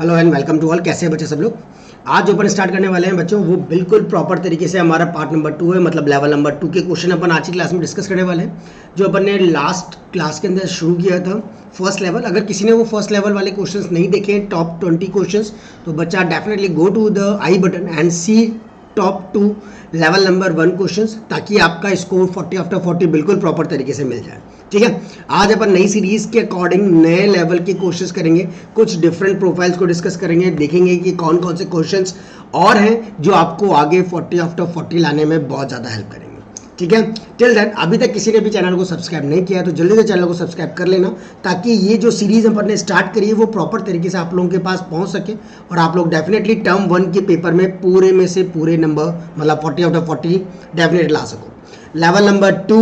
Hello and welcome to all. कैसे हैं बच्चे सब लोग। आज जो अपन स्टार्ट करने वाले हैं बच्चों वो बिल्कुल प्रॉपर तरीके से हमारा पार्ट नंबर 2 है, मतलब लेवल नंबर 2 के क्वेश्चन अपन आज की क्लास में डिस्कस करने वाले हैं जो अपन ने लास्ट क्लास के अंदर शुरू किया था फर्स्ट लेवल। अगर किसी ने वो फर्स्ट लेवल वाले क्वेश्चंस नहीं देखे टॉप 20 क्वेश्चंस तो बच्चा definitely go to the I button and see top 2 level number 1 questions, ताकि आपका स्कोर 40 आफ्टर 40 बिल्कुल प्रॉपर तरीके से मिल जाए। ठीक है, आज अपन नई सीरीज के अकॉर्डिंग नए लेवल की कोशिश करेंगे, कुछ डिफरेंट प्रोफाइल्स को डिस्कस करेंगे, देखेंगे कि कौन कौन से क्वेश्चंस और हैं जो आपको आगे 40 आफ्टर 40 लाने में बहुत ज़्यादा हेल्प करेंगे। ठीक है, टिल देन अभी तक किसी ने भी चैनल को सब्सक्राइब नहीं किया तो जल्दी से चैनल को सब्सक्राइब कर लेना, ताकि ये जो सीरीज अपन ने स्टार्ट करी है वो प्रॉपर तरीके से आप लोगों के पास पहुंच सके और आप लोग डेफिनेटली टर्म 1 के पेपर में पूरे में से पूरे नंबर मतलब 40 आउट ऑफ 40 डेफिनेटली ला सको। Level number 2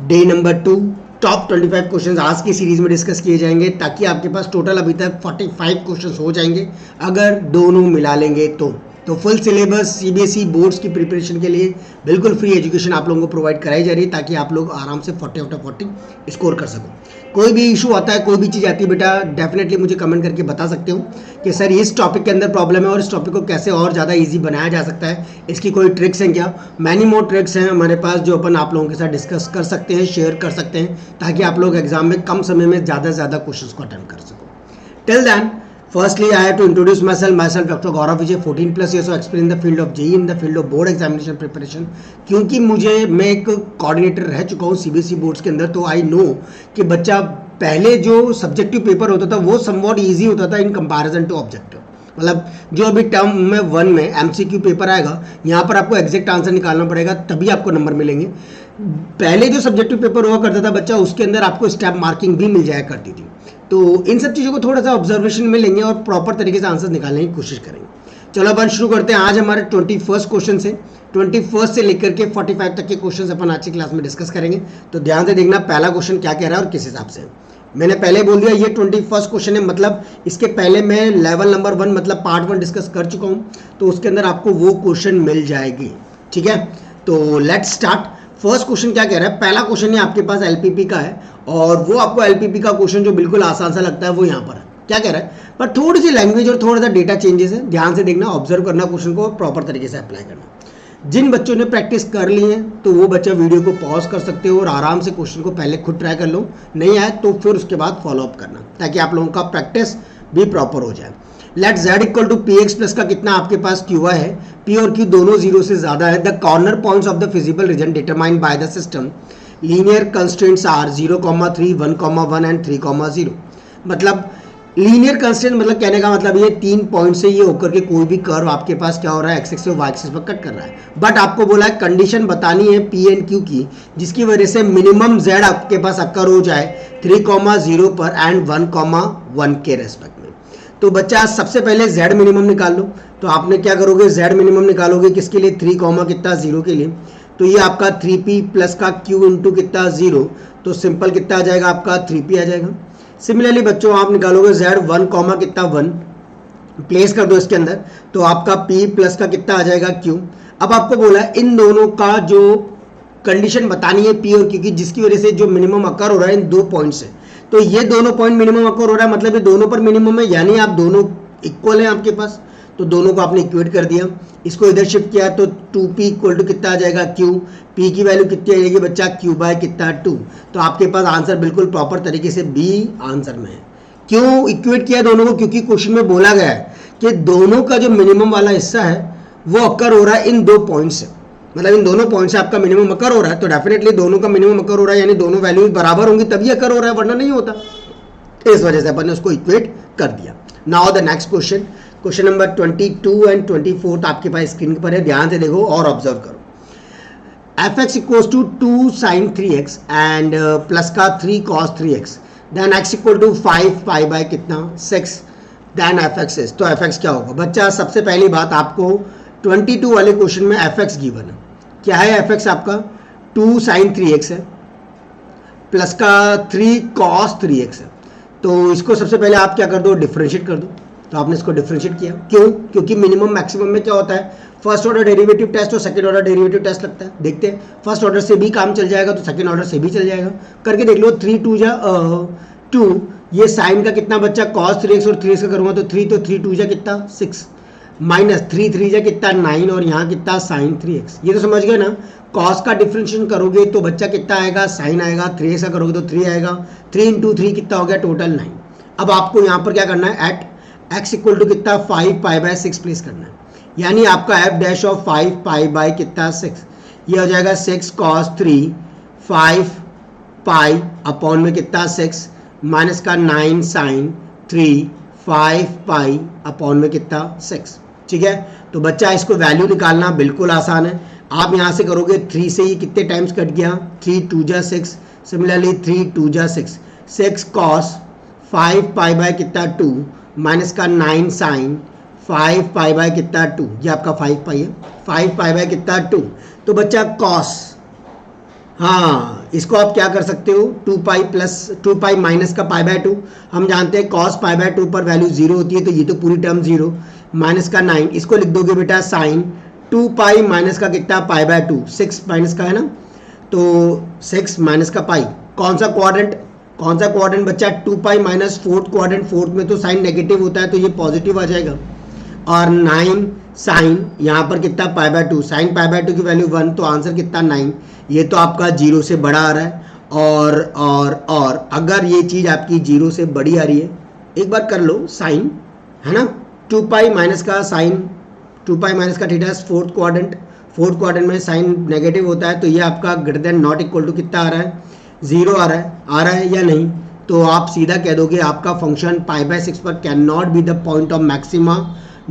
day number 2 top 25 questions आज की सीरीज में डिस्कस किए जाएंगे, ताकि आपके पास टोटल अभी तक 45 क्वेश्चंस हो जाएंगे अगर दोनों मिला लेंगे तो फुल सिलेबस सीबीएसई बोर्ड्स की प्रिपरेशन के लिए बिल्कुल फ्री एजुकेशन आप लोगों को प्रोवाइड कराई जा रही है, ताकि आप लोग आराम से 40 आउट ऑफ 40 स्कोर कर सको। कोई भी इशू आता है, कोई भी चीज़ आती है बेटा, डेफिनेटली मुझे कमेंट करके बता सकते हो कि सर इस टॉपिक के अंदर प्रॉब्लम है और इस टॉपिक को कैसे और ज़्यादा ईजी बनाया जा सकता है, इसकी कोई ट्रिक्स हैं क्या। मैनी मोर ट्रिक्स हैं हमारे पास जो अपन आप लोगों के साथ डिस्कस कर सकते हैं, शेयर कर सकते हैं, ताकि आप लोग एग्जाम में कम समय में ज़्यादा से ज़्यादा क्वेश्चन को अटेम्प्ट कर सको। Till then firstly I have to introduce myself Dr. Gaurav Vijay, 14+ years of experience in the field of JEE, in the field of board examination preparation। क्योंकि मैं एक कोऑर्डिनेटर रह चुका हूँ सीबीएसई बोर्ड्स के अंदर, तो आई नो कि बच्चा पहले जो सब्जेक्टिव पेपर होता था वो समवॉट ईजी होता था इन कंपैरिजन टू ऑब्जेक्टिव। मतलब जो अभी टर्म में 1 में एमसीक्यू पेपर आएगा, यहाँ पर आपको एग्जैक्ट आंसर निकालना पड़ेगा तभी आपको नंबर मिलेंगे। पहले जो सब्जेक्टिव पेपर हुआ करता था बच्चा, उसके अंदर आपको स्टेप मार्किंग भी मिल जाया करती थी। तो इन सब चीज़ों को थोड़ा सा ऑब्जर्वेशन में लेंगे और प्रॉपर तरीके से आंसर निकालने की कोशिश करेंगे। चलो अपन शुरू करते हैं। आज हमारे 21 क्वेश्चन से 21 से लेकर के 45 तक के क्वेश्चन अपन आज की क्लास में डिस्कस करेंगे। तो ध्यान से देखना पहला क्वेश्चन क्या कह रहा है और किस हिसाब से। मैंने पहले बोल दिया ये 21 क्वेश्चन है, मतलब इसके पहले मैं लेवल नंबर 1 मतलब पार्ट 1 डिस्कस कर चुका हूँ, तो उसके अंदर आपको वो क्वेश्चन मिल जाएगी। ठीक है, तो लेट्स स्टार्ट। फर्स्ट क्वेश्चन क्या कह रहा है, पहला क्वेश्चन है आपके पास एलपीपी का है, और वो आपको एलपीपी का क्वेश्चन जो बिल्कुल आसान सा लगता है वो यहाँ पर है। क्या कह रहा है, पर थोड़ी सी लैंग्वेज और थोड़ा सा डेटा चेंजेस है, ध्यान से देखना, ऑब्जर्व करना क्वेश्चन को, प्रॉपर तरीके से अप्लाई करना। जिन बच्चों ने प्रैक्टिस कर ली है तो वो बच्चा वीडियो को पॉज कर सकते हो और आराम से क्वेश्चन को पहले खुद ट्राई कर लो, नहीं आए तो फिर उसके बाद फॉलो अप करना, ताकि आप लोगों का प्रैक्टिस भी प्रॉपर हो जाए। Let z equal to P X plus का कितना आपके पास क्यू है, पी और क्यू दोनों जीरो से ज्यादा है। The corner points of the feasible region determined by the system linear constraints are 0,3 1,1 and 3,0। मतलब लीनियर कंस्ट्रेंट मतलब कहने का मतलब ये 3 पॉइंट से ये होकर के कोई भी कर्व आपके पास क्या हो रहा है, एक्स एक्सिस और वाई एक्सिस पर कट कर रहा है। बट आपको बोला है कंडीशन बतानी है पी एंड क्यू की, जिसकी वजह से मिनिमम z आपके पास अक्कर हो जाए 3,0 पर एंड 1,1 के रेस्पेक्ट में। तो बच्चा सबसे पहले z मिनिमम निकाल लो। तो आपने क्या करोगे, z मिनिमम निकालोगे किसके लिए, 3,0 के लिए। तो ये आपका 3p प्लस का q इंटू कितना 0, तो सिंपल कितना आ जाएगा आपका 3p आ जाएगा। सिमिलरली बच्चों आप निकालोगे z 1, प्लेस कर दो इसके अंदर, तो आपका p प्लस का कितना आ जाएगा q। अब आपको बोला है इन दोनों का जो कंडीशन बतानी है p और q की, जिसकी वजह से जो मिनिमम अकर हो रहा है इन 2 पॉइंट से। तो ये दोनों पॉइंट मिनिमम अकर हो रहा है, मतलब ये दोनों पर मिनिमम है, यानी आप दोनों इक्वल हैं आपके पास, तो दोनों को आपने इक्वेट कर दिया। इसको इधर शिफ्ट किया तो 2p इक्वल टू कितना आ जाएगा q, p की वैल्यू कितनी आ जाएगी बच्चा, q बाय कितना 2। तो आपके पास आंसर बिल्कुल प्रॉपर तरीके से b आंसर में है। क्यों इक्वेट किया दोनों को, क्योंकि क्वेश्चन में बोला गया है कि दोनों का जो मिनिमम वाला हिस्सा है वो अकर हो रहा है इन 2 पॉइंट से, मतलब इन दोनों पॉइंट से आपका मिनिमम अकर हो रहा है, तो डेफिनेटली दोनों का मिनिमम अकर हो रहा है, यानी दोनों वैल्यूज बराबर होंगी तभी अकर हो रहा है, वरना नहीं होता। इस वजह से अपन ने उसको इक्वेट कर दिया। Now the next question, question number 22 and 24 आपके पास स्क्रीन पर है, ध्यान से देखो और ऑब्जर्व करो। fx equals to 2 sin 3x and plus का 3 cos 3x, then x equal to 5 pi by कितना 6, देन fx इज, तो fx क्या होगा बच्चा। सबसे पहली बात आपको 22 वाले क्वेश्चन में fx गिवन है। क्या है fx आपका, 2 sin 3x है प्लस का 3 cos 3x है। तो इसको सबसे पहले आप क्या कर दो, डिफरेंशिएट कर दो। तो आपने इसको डिफरेंशिएट किया, क्यों, क्योंकि मिनिमम मैक्सिमम में क्या होता है, फर्स्ट ऑर्डर डेरिवेटिव टेस्ट और सेकंड ऑर्डर डेरिवेटिव टेस्ट लगता है। देखते हैं, फर्स्ट ऑर्डर से भी काम चल जाएगा तो सेकंड ऑर्डर से भी चल जाएगा, करके देख लो। 3 2 जा 2, ये साइन का कितना बच्चा कॉस 3x और 3x का करूँगा तो 3 तो 3 2 जा कितना 6 माइनस 3 3 जा कितना 9 और यहाँ कितना साइन 3x। ये तो समझ गए ना। कॉस का डिफरेंशिएशन करोगे तो बच्चा कितना आएगा साइन आएगा, 3x का करोगे तो 3 आएगा, 3 इंटू 3 कितना हो गया टोटल 9। अब आपको यहाँ पर क्या करना है एट x इक्वल टू कितना 5 पाई बाय 6 प्लेस करना है, यानी आपका F dash of 5 pi by कितना 6, ये हो जाएगा 6 कॉस 3 5 पाई अपॉन में कितना 6 माइनस का 9 साइन 3 5 पाई अपॉन में कितना 6। ठीक है, तो बच्चा इसको वैल्यू निकालना बिल्कुल आसान है। आप यहाँ से करोगे 3 से ही कितने टाइम्स कट गया 3 2 जा 6, सिमिलरली 3 2 जा 6, 6 कॉस 5 पाई बाय कितना 2 माइनस का 9 साइन 5 पाई बाय कितना 2, ये आपका 5 पाई है, 5 पाई बाय कितना 2। तो बच्चा कॉस, हाँ इसको आप क्या कर सकते हो 2 पाई प्लस 2 पाई माइनस का पाई बाय 2, हम जानते हैं कॉस पाई बाय 2 पर वैल्यू 0 होती है, तो ये तो पूरी टर्म 0 माइनस का 9, इसको लिख दोगे बेटा साइन 2 पाई माइनस का कितना पाई बाय 2, 6 माइनस का है ना, तो 6 माइनस का पाई, कौन सा क्वाड्रेंट बच्चा 2 pi minus fourth quadrant, fourth में तो साइन नेगेटिव होता है तो ये पॉजिटिव आ जाएगा, और 9 साइन यहाँ पर कितना pi by 2, sine pi by 2 की वैल्यू 1, तो आंसर कितना 9, ये तो आपका 0 से बड़ा आ रहा है। और अगर ये चीज़ आपकी 0 से बड़ी आ रही है, एक बार कर लो साइन है ना, 2 पाई माइनस का साइन 2 पाई माइनस का थीटा फोर्थ क्वाड्रेंट में साइन नेगेटिव होता है, तो ये आपका greater than not equal to कितना आ रहा है 0 आ रहा है या नहीं, तो आप सीधा कह दोगे आपका फंक्शन पाई बाय 6 पर can not be the point of maxima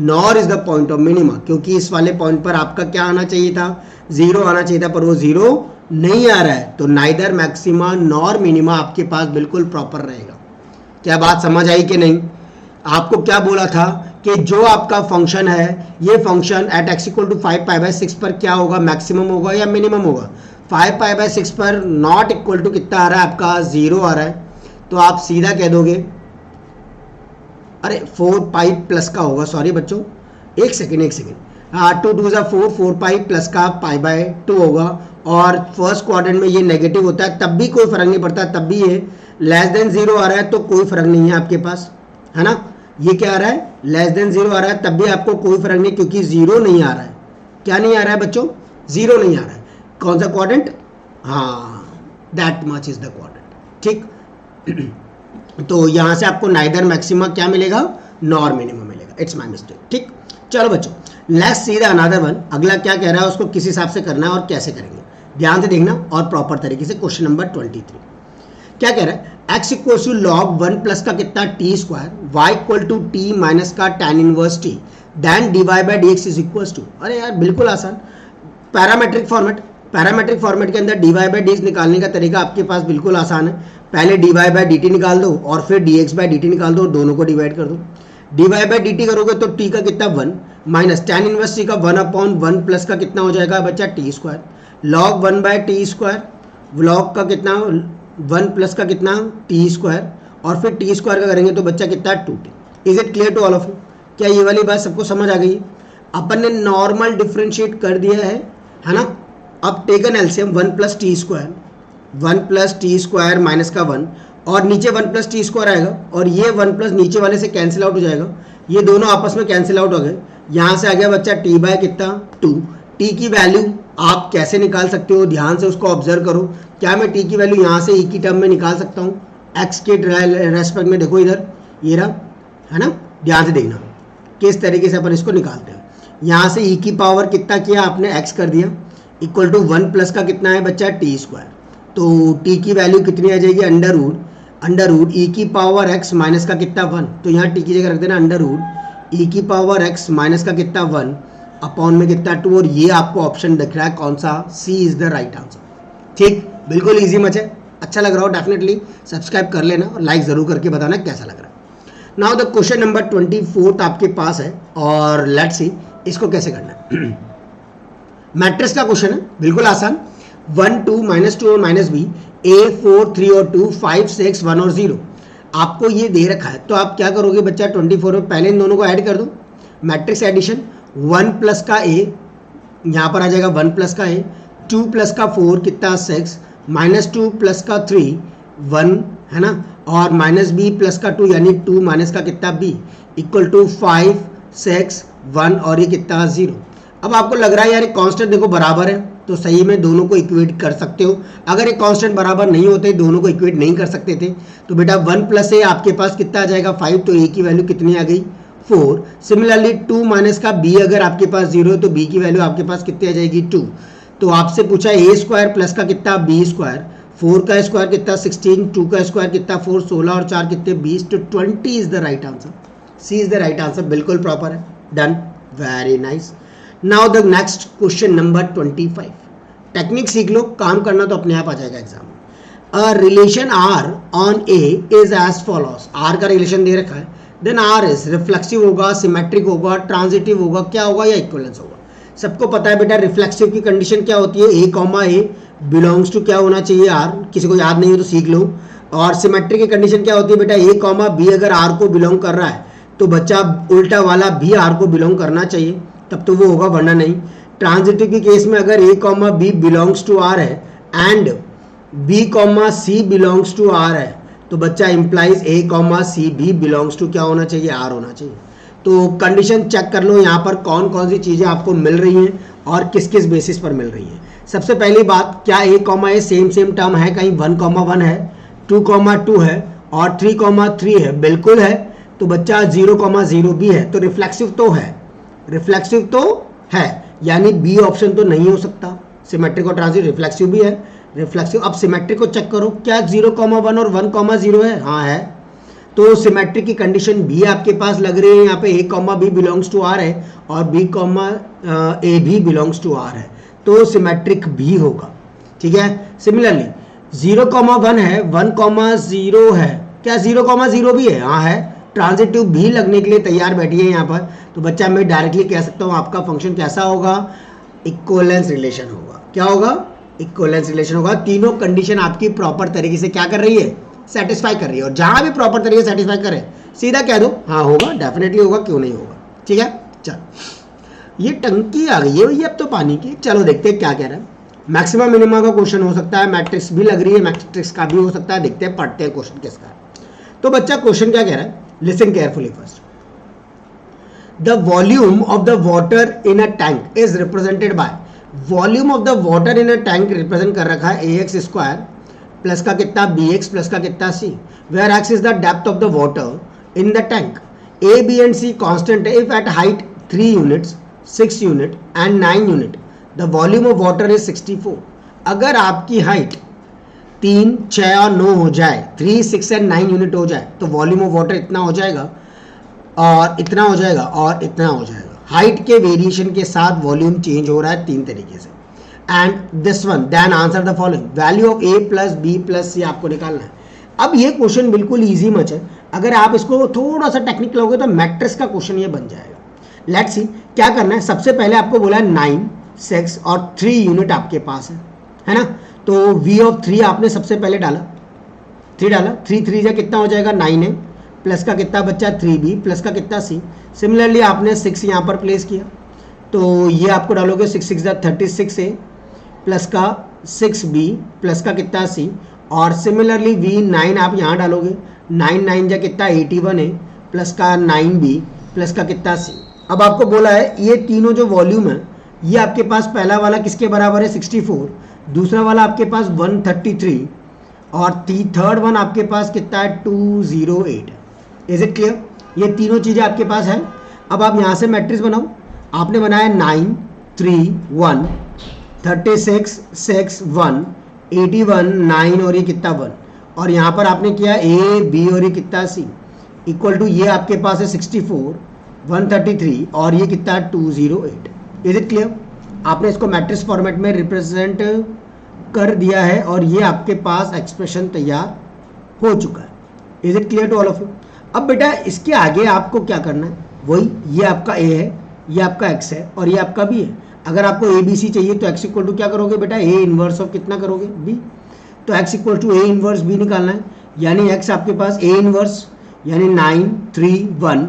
nor is the point of minima, क्योंकि इस वाले पॉइंट पर आपका क्या आना चाहिए था 0 आना चाहिए था, पर वो 0 नहीं आ रहा है, तो नाइदर मैक्सिमा नॉर मिनिमा आपके पास बिल्कुल प्रॉपर रहेगा। क्या बात समझ आई कि नहीं? आपको क्या बोला था कि जो आपका फंक्शन है ये function at x equal to 5 pi by 6 पर क्या होगा, मैक्सिमम होगा या मिनिमम होगा। 5 पाई बाय 6 पर नॉट इक्वल टू कितना आ रहा है आपका 0 आ रहा है, तो आप सीधा कह दोगे, अरे 4 पाई प्लस का होगा, सॉरी बच्चों एक सेकेंड, हाँ 2 2 जा 4, 4 पाई प्लस का पाई बाय 2 होगा, और फर्स्ट क्वाड्रेंट में ये नेगेटिव होता है तब भी कोई फर्क नहीं पड़ता, तब भी ये लेस देन 0 आ रहा है तो कोई फर्क नहीं है आपके पास, है ना। ये क्या आ रहा है लेस देन 0 आ रहा है, तब भी आपको कोई फर्क नहीं, क्योंकि 0 नहीं आ रहा है। क्या नहीं आ रहा है बच्चों? 0 नहीं आ रहा है। कौन सा क्वाड्रेंट? हाँ that much is the quadrant. ठीक तो यहां से आपको नाइदर मैक्सिमा क्या मिलेगा, नॉर मिनिमम मिलेगा। It's my mistake. ठीक, चलो बच्चों let's see the another one. अगला क्या कह रहा है उसको किस हिसाब से करना है और कैसे करेंगे, ध्यान से देखना और प्रॉपर तरीके से। क्वेश्चन नंबर 23 क्या कह रहा है, x equal to log 1 plus का कितना T square, y equal to T minus का tan inverse T, then dy by dx is equal to, अरे यार बिल्कुल आसान, पैरामेट्रिक फॉर्मेट के अंदर dy बाई dx निकालने का तरीका आपके पास बिल्कुल आसान है। पहले dy बाई dt निकाल दो और फिर dx बाई dt निकाल दो और दोनों को डिवाइड कर दो। dy बाई dt करोगे तो t का कितना 1 माइनस tan इनवर्स t का 1/1 प्लस का कितना हो जाएगा बच्चा T square, log 1 by T square, log का कितना 1 प्लस का कितना टी स्क्वायर, और फिर टी स्क्वायर का करेंगे तो बच्चा कितना 2t। Is it clear to all of you? क्या ये वाली बात सबको समझ आ गई? अपन ने नॉर्मल डिफ्रेंशिएट कर दिया है ना। अब taken LCM 1 plus T square minus का 1, और नीचे 1 प्लस टी स्क्वायर आएगा, और ये 1 प्लस नीचे वाले से कैंसिल आउट हो जाएगा, ये दोनों आपस में कैंसिल आउट हो गए। यहाँ से आ गया बच्चा टी बाय कितना 2। टी की वैल्यू आप कैसे निकाल सकते हो, ध्यान से उसको ऑब्जर्व करो। क्या मैं टी की वैल्यू यहाँ से ई की टर्म में निकाल सकता हूँ, एक्स के रेस्पेक्ट में? देखो इधर ये रहा है ना, ध्यान से देखना किस तरीके से अपन इसको निकालते हैं। यहाँ से ई की पावर कितना किया आपने, एक्स कर दिया, इक्वल टू 1 प्लस का कितना है बच्चा टी स्क्वायर, तो टी की वैल्यू कितनी आ जाएगी अंडर रूट ई की पावर एक्स माइनस का कितना 1, तो यहाँ टी की जगह रख देना अंडर रूट ई की पावर एक्स माइनस का कितना 1 अपॉन में कितना 2, और ये आपको ऑप्शन दिख रहा है कौन सा, सी इज द राइट आंसर। ठीक, बिल्कुल इजी मच है। अच्छा लग रहा हो डेफिनेटली सब्सक्राइब कर लेना और लाइक जरूर करके बताना कैसा लग रहा है। नाउ द क्वेश्चन नंबर 24 आपके पास है, और लेट्स सी इसको कैसे करना है। मैट्रिक्स का क्वेश्चन है, बिल्कुल आसान, 1 2 -2 और -b, a 4 3 और 2 5 6 1 और 0 आपको ये दे रखा है। तो आप क्या करोगे बच्चा 24 में पहले इन दोनों को ऐड कर दो, मैट्रिक्स एडिशन। 1 प्लस का a यहाँ पर आ जाएगा 1 प्लस का a, 2 प्लस का 4 कितना 6, -2 प्लस का 3 1 है ना, और माइनस बी प्लस का 2 यानी 2 माइनस का कितना b इक्वल टू 5 6 1 और ये कितना 0। अब आपको लग रहा है यार कांस्टेंट देखो बराबर है तो सही में दोनों को इक्वेट कर सकते हो। अगर ये कांस्टेंट बराबर नहीं होते दोनों को इक्वेट नहीं कर सकते थे तो बेटा 1 प्लस ए आपके पास कितना आ जाएगा 5, तो ए की वैल्यू कितनी आ गई 4। सिमिलरली 2 माइनस का b अगर आपके पास 0 है तो b की वैल्यू आपके पास कितनी आ जाएगी 2। तो आपसे पूछा ए स्क्वायर प्लस का कितना b स्क्वायर, 4 का स्क्वायर कितना 16, 2 का स्क्वायर कितना 4, 16 और 4 कितने 20, तो 20 is the right answer. C is the right answer, बिल्कुल प्रॉपर है। Done, very nice. Now the next question number 25। Technique सीख लो, काम करना तो अपने आप आ जाएगा एग्जाम में। A relation R on A is as follows. R का रिलेशन दे रखा है, देन आर इज रिफ्लेक्सिव होगा, सिमेट्रिक होगा, ट्रांजिटिव होगा, क्या होगा या इक्विवेलेंस होगा। सबको पता है बेटा रिफ्लेक्सिव की कंडीशन क्या होती है, ए कॉमा ए बिलोंग्स टू क्या होना चाहिए आर, किसी को याद नहीं हो तो सीख लो। और सिमेट्रिक की कंडीशन क्या होती है बेटा, ए कॉमा बी अगर आर को बिलोंग कर रहा है तो बच्चा उल्टा वाला भी आर को बिलोंग करना चाहिए, तब तो वो होगा, वरना नहीं। ट्रांजिटिव के केस में अगर A comma B belongs to R है and B comma C belongs to R है तो बच्चा इंप्लाइज ए कॉमा सी भी बिलोंग्स टू क्या होना चाहिए, आर होना चाहिए। तो कंडीशन चेक कर लो यहाँ पर कौन कौन सी चीज़ें आपको मिल रही हैं और किस किस बेसिस पर मिल रही हैं। सबसे पहली बात, क्या ए कॉमा ए सेम सेम टर्म है, कहीं 1 कॉमा 1 है, 2 कॉमा 2 है और 3 कॉमा 3 है, बिल्कुल है। तो बच्चा 0 कॉमा 0 भी है, तो रिफ्लेक्सिव तो है, रिफ्लेक्सिव तो है, यानी बी ऑप्शन तो नहीं हो सकता। सिमेट्रिक और ट्रांजिट रिफ्लेक्सिव भी है, रिफ्लेक्सिव। अब सिमेट्रिक को चेक करो, क्या 0 कॉमा 1 और 1 कॉमा 0 है, हाँ है। तो सिमेट्रिक की कंडीशन भी आपके पास लग रही है, यहाँ पे A comma B belongs to R है और बी कॉमा ए भी बिलोंग्स टू आर है, तो सिमेट्रिक भी होगा, ठीक है। सिमिलरली 0 कॉमा 1 है, 1 कॉमा 0 है, क्या 0 कॉमा 0 भी है, हाँ है। ट्रांजिटिव भी लगने के लिए तैयार बैठी है यहाँ पर, तो बच्चा मैं डायरेक्टली कह सकता हूँ आपका फंक्शन कैसा होगा, इक्विवेलेंस रिलेशन होगा। क्या होगा, इक्विवेलेंस रिलेशन होगा। तीनों कंडीशन आपकी प्रॉपर तरीके से क्या कर रही है, सेटिस्फाई कर रही है। और जहां भी प्रॉपर तरीके से सेटिस्फाई करे सीधा कह दो हाँ होगा, डेफिनेटली होगा, क्यों नहीं होगा, ठीक है। चल ये टंकी आ गई है भैया अब तो पानी की। चलो देखते हैं क्या कह रहा है। मैक्सिमम मिनिमम का क्वेश्चन हो सकता है, मैट्रिक्स भी लग रही है, मैट्रिक्स का भी हो सकता है, देखते हैं पढ़ते हैं क्वेश्चन किसका है। तो बच्चा क्वेश्चन क्या कह रहा है, listen carefully first. The volume of the water in a tank is represented by, volume of the water in a tank represent कर रखा है ए एक्स स्क्वायर प्लस का कितना बी एक्स प्लस का कितना C, where X is the depth of the water in the tank. A B and C constant है if at height 3 units 6 unit and 9 unit the volume of water is 64। अगर आपकी height 3, 6 और 9 हो जाए, 3, 6 and 9 unit हो जाए तो volume of water इतना हो जाएगा और इतना हो जाएगा और इतना हो जाएगा। हाइट के वेरिएशन के साथ वॉल्यूम चेंज हो रहा है 3 तरीके से। And this one, then answer the following, value of A plus B plus C आपको निकालना है। अब ये क्वेश्चन बिल्कुल इजी मच है, अगर आप इसको थोड़ा सा टेक्निकल लोगे तो मैट्रिक्स का क्वेश्चन ये बन जाएगा। लेट्स सी क्या करना है। सबसे पहले आपको बोला है 9, 6 और 3 यूनिट आपके पास है ना। तो v ऑफ 3 आपने सबसे पहले डाला, 3 डाला, 3 3 जा कितना हो जाएगा 9 है, प्लस का कितना बच्चा 3b प्लस का कितना c। सिमिलरली आपने 6 यहाँ पर प्लेस किया तो ये आपको डालोगे 6 6 जा 36 है प्लस का 6b प्लस का कितना c। और सिमिलरली v9 आप यहाँ डालोगे, 9 9 जा कितना 81 है प्लस का 9b प्लस का कितना c। अब आपको बोला है ये तीनों जो वॉल्यूम है ये आपके पास पहला वाला किसके बराबर है 64, दूसरा वाला आपके पास 133 और थर्ड वन आपके पास कितना है 208। इज इट क्लियर, ये तीनों चीज़ें आपके पास है। अब आप यहाँ से मैट्रिक्स बनाओ, आपने बनाया 9 3 1 36 6 1 81 9 और ये कितना 1 और यहाँ पर आपने किया ए बी और ये कितना सी इक्वल टू ये आपके पास है 64 133 और ये कितना 208। इज इट क्लियर, आपने इसको मैट्रिक्स फॉर्मेट में रिप्रेजेंट कर दिया है और ये आपके पास एक्सप्रेशन तैयार हो चुका है। Is it clear to all of you. अब बेटा इसके आगे आपको क्या करना है, वही ये आपका ए है, ये आपका एक्स है और ये आपका बी है। अगर आपको ए बी सी चाहिए तो एक्स इक्वल टू क्या करोगे बेटा, ए इनवर्स ऑफ कितना करोगे बी, तो X equal to A inverse B निकालना है। यानी एक्स आपके पास ए इनवर्स यानी 9 3 1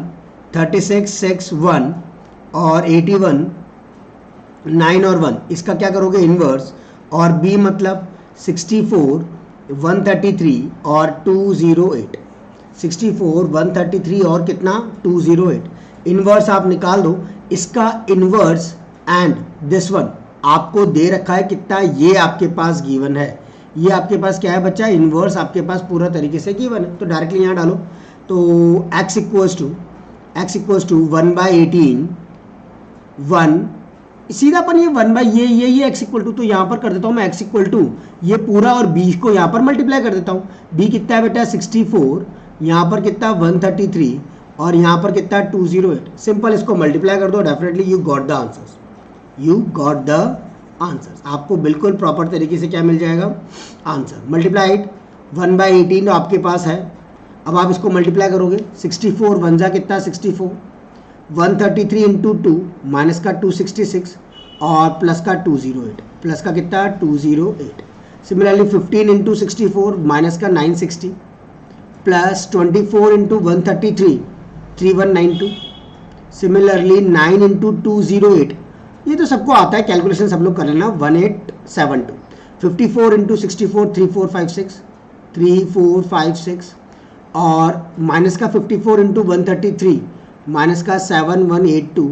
36 6 1 और 81 9 और 1, इसका क्या करोगे इनवर्स, और b मतलब 64 133 और 208, 64, 133 और कितना 208, इन्वर्स आप निकाल दो इसका इन्वर्स एंड दिस वन आपको दे रखा है कितना, ये आपके पास गिवन है, ये आपके पास क्या है बच्चा, इन्वर्स आपके पास पूरा तरीके से गिवन है। तो डायरेक्टली यहाँ डालो, तो x इक्वल्स टू 1/18 1, सीधा अपन ये 1 ये x इक्वल टू, तो यहाँ पर कर देता हूँ मैं x इक्वल टू ये पूरा और b को यहाँ पर मल्टीप्लाई कर देता हूँ। b कितना है बेटा 64, यहाँ पर कितना 133 और यहाँ पर कितना 208, सिंपल इसको मल्टीप्लाई कर दो, definitely you got the answers, you got the answers, आपको बिल्कुल प्रॉपर तरीके से क्या मिल जाएगा आंसर। मल्टीप्लाइड 1/18 आपके पास है, अब आप इसको मल्टीप्लाई करोगे 64 वन जा कितना 64, 133 इंटू 2 माइनस का 266 और प्लस का 208, प्लस का कितना 208। सिमिलरली 15 इंटू 64 माइनस का 960 प्लस 24 इंटू 133 3192, सिमिलरली 9 इंटू 208, ये तो सबको आता है, कैलकुलेशन सब लोग कर लेना, 1872, 54 इंटू 64 3456 और माइनस का 54 इंटू 133 माइनस का 7182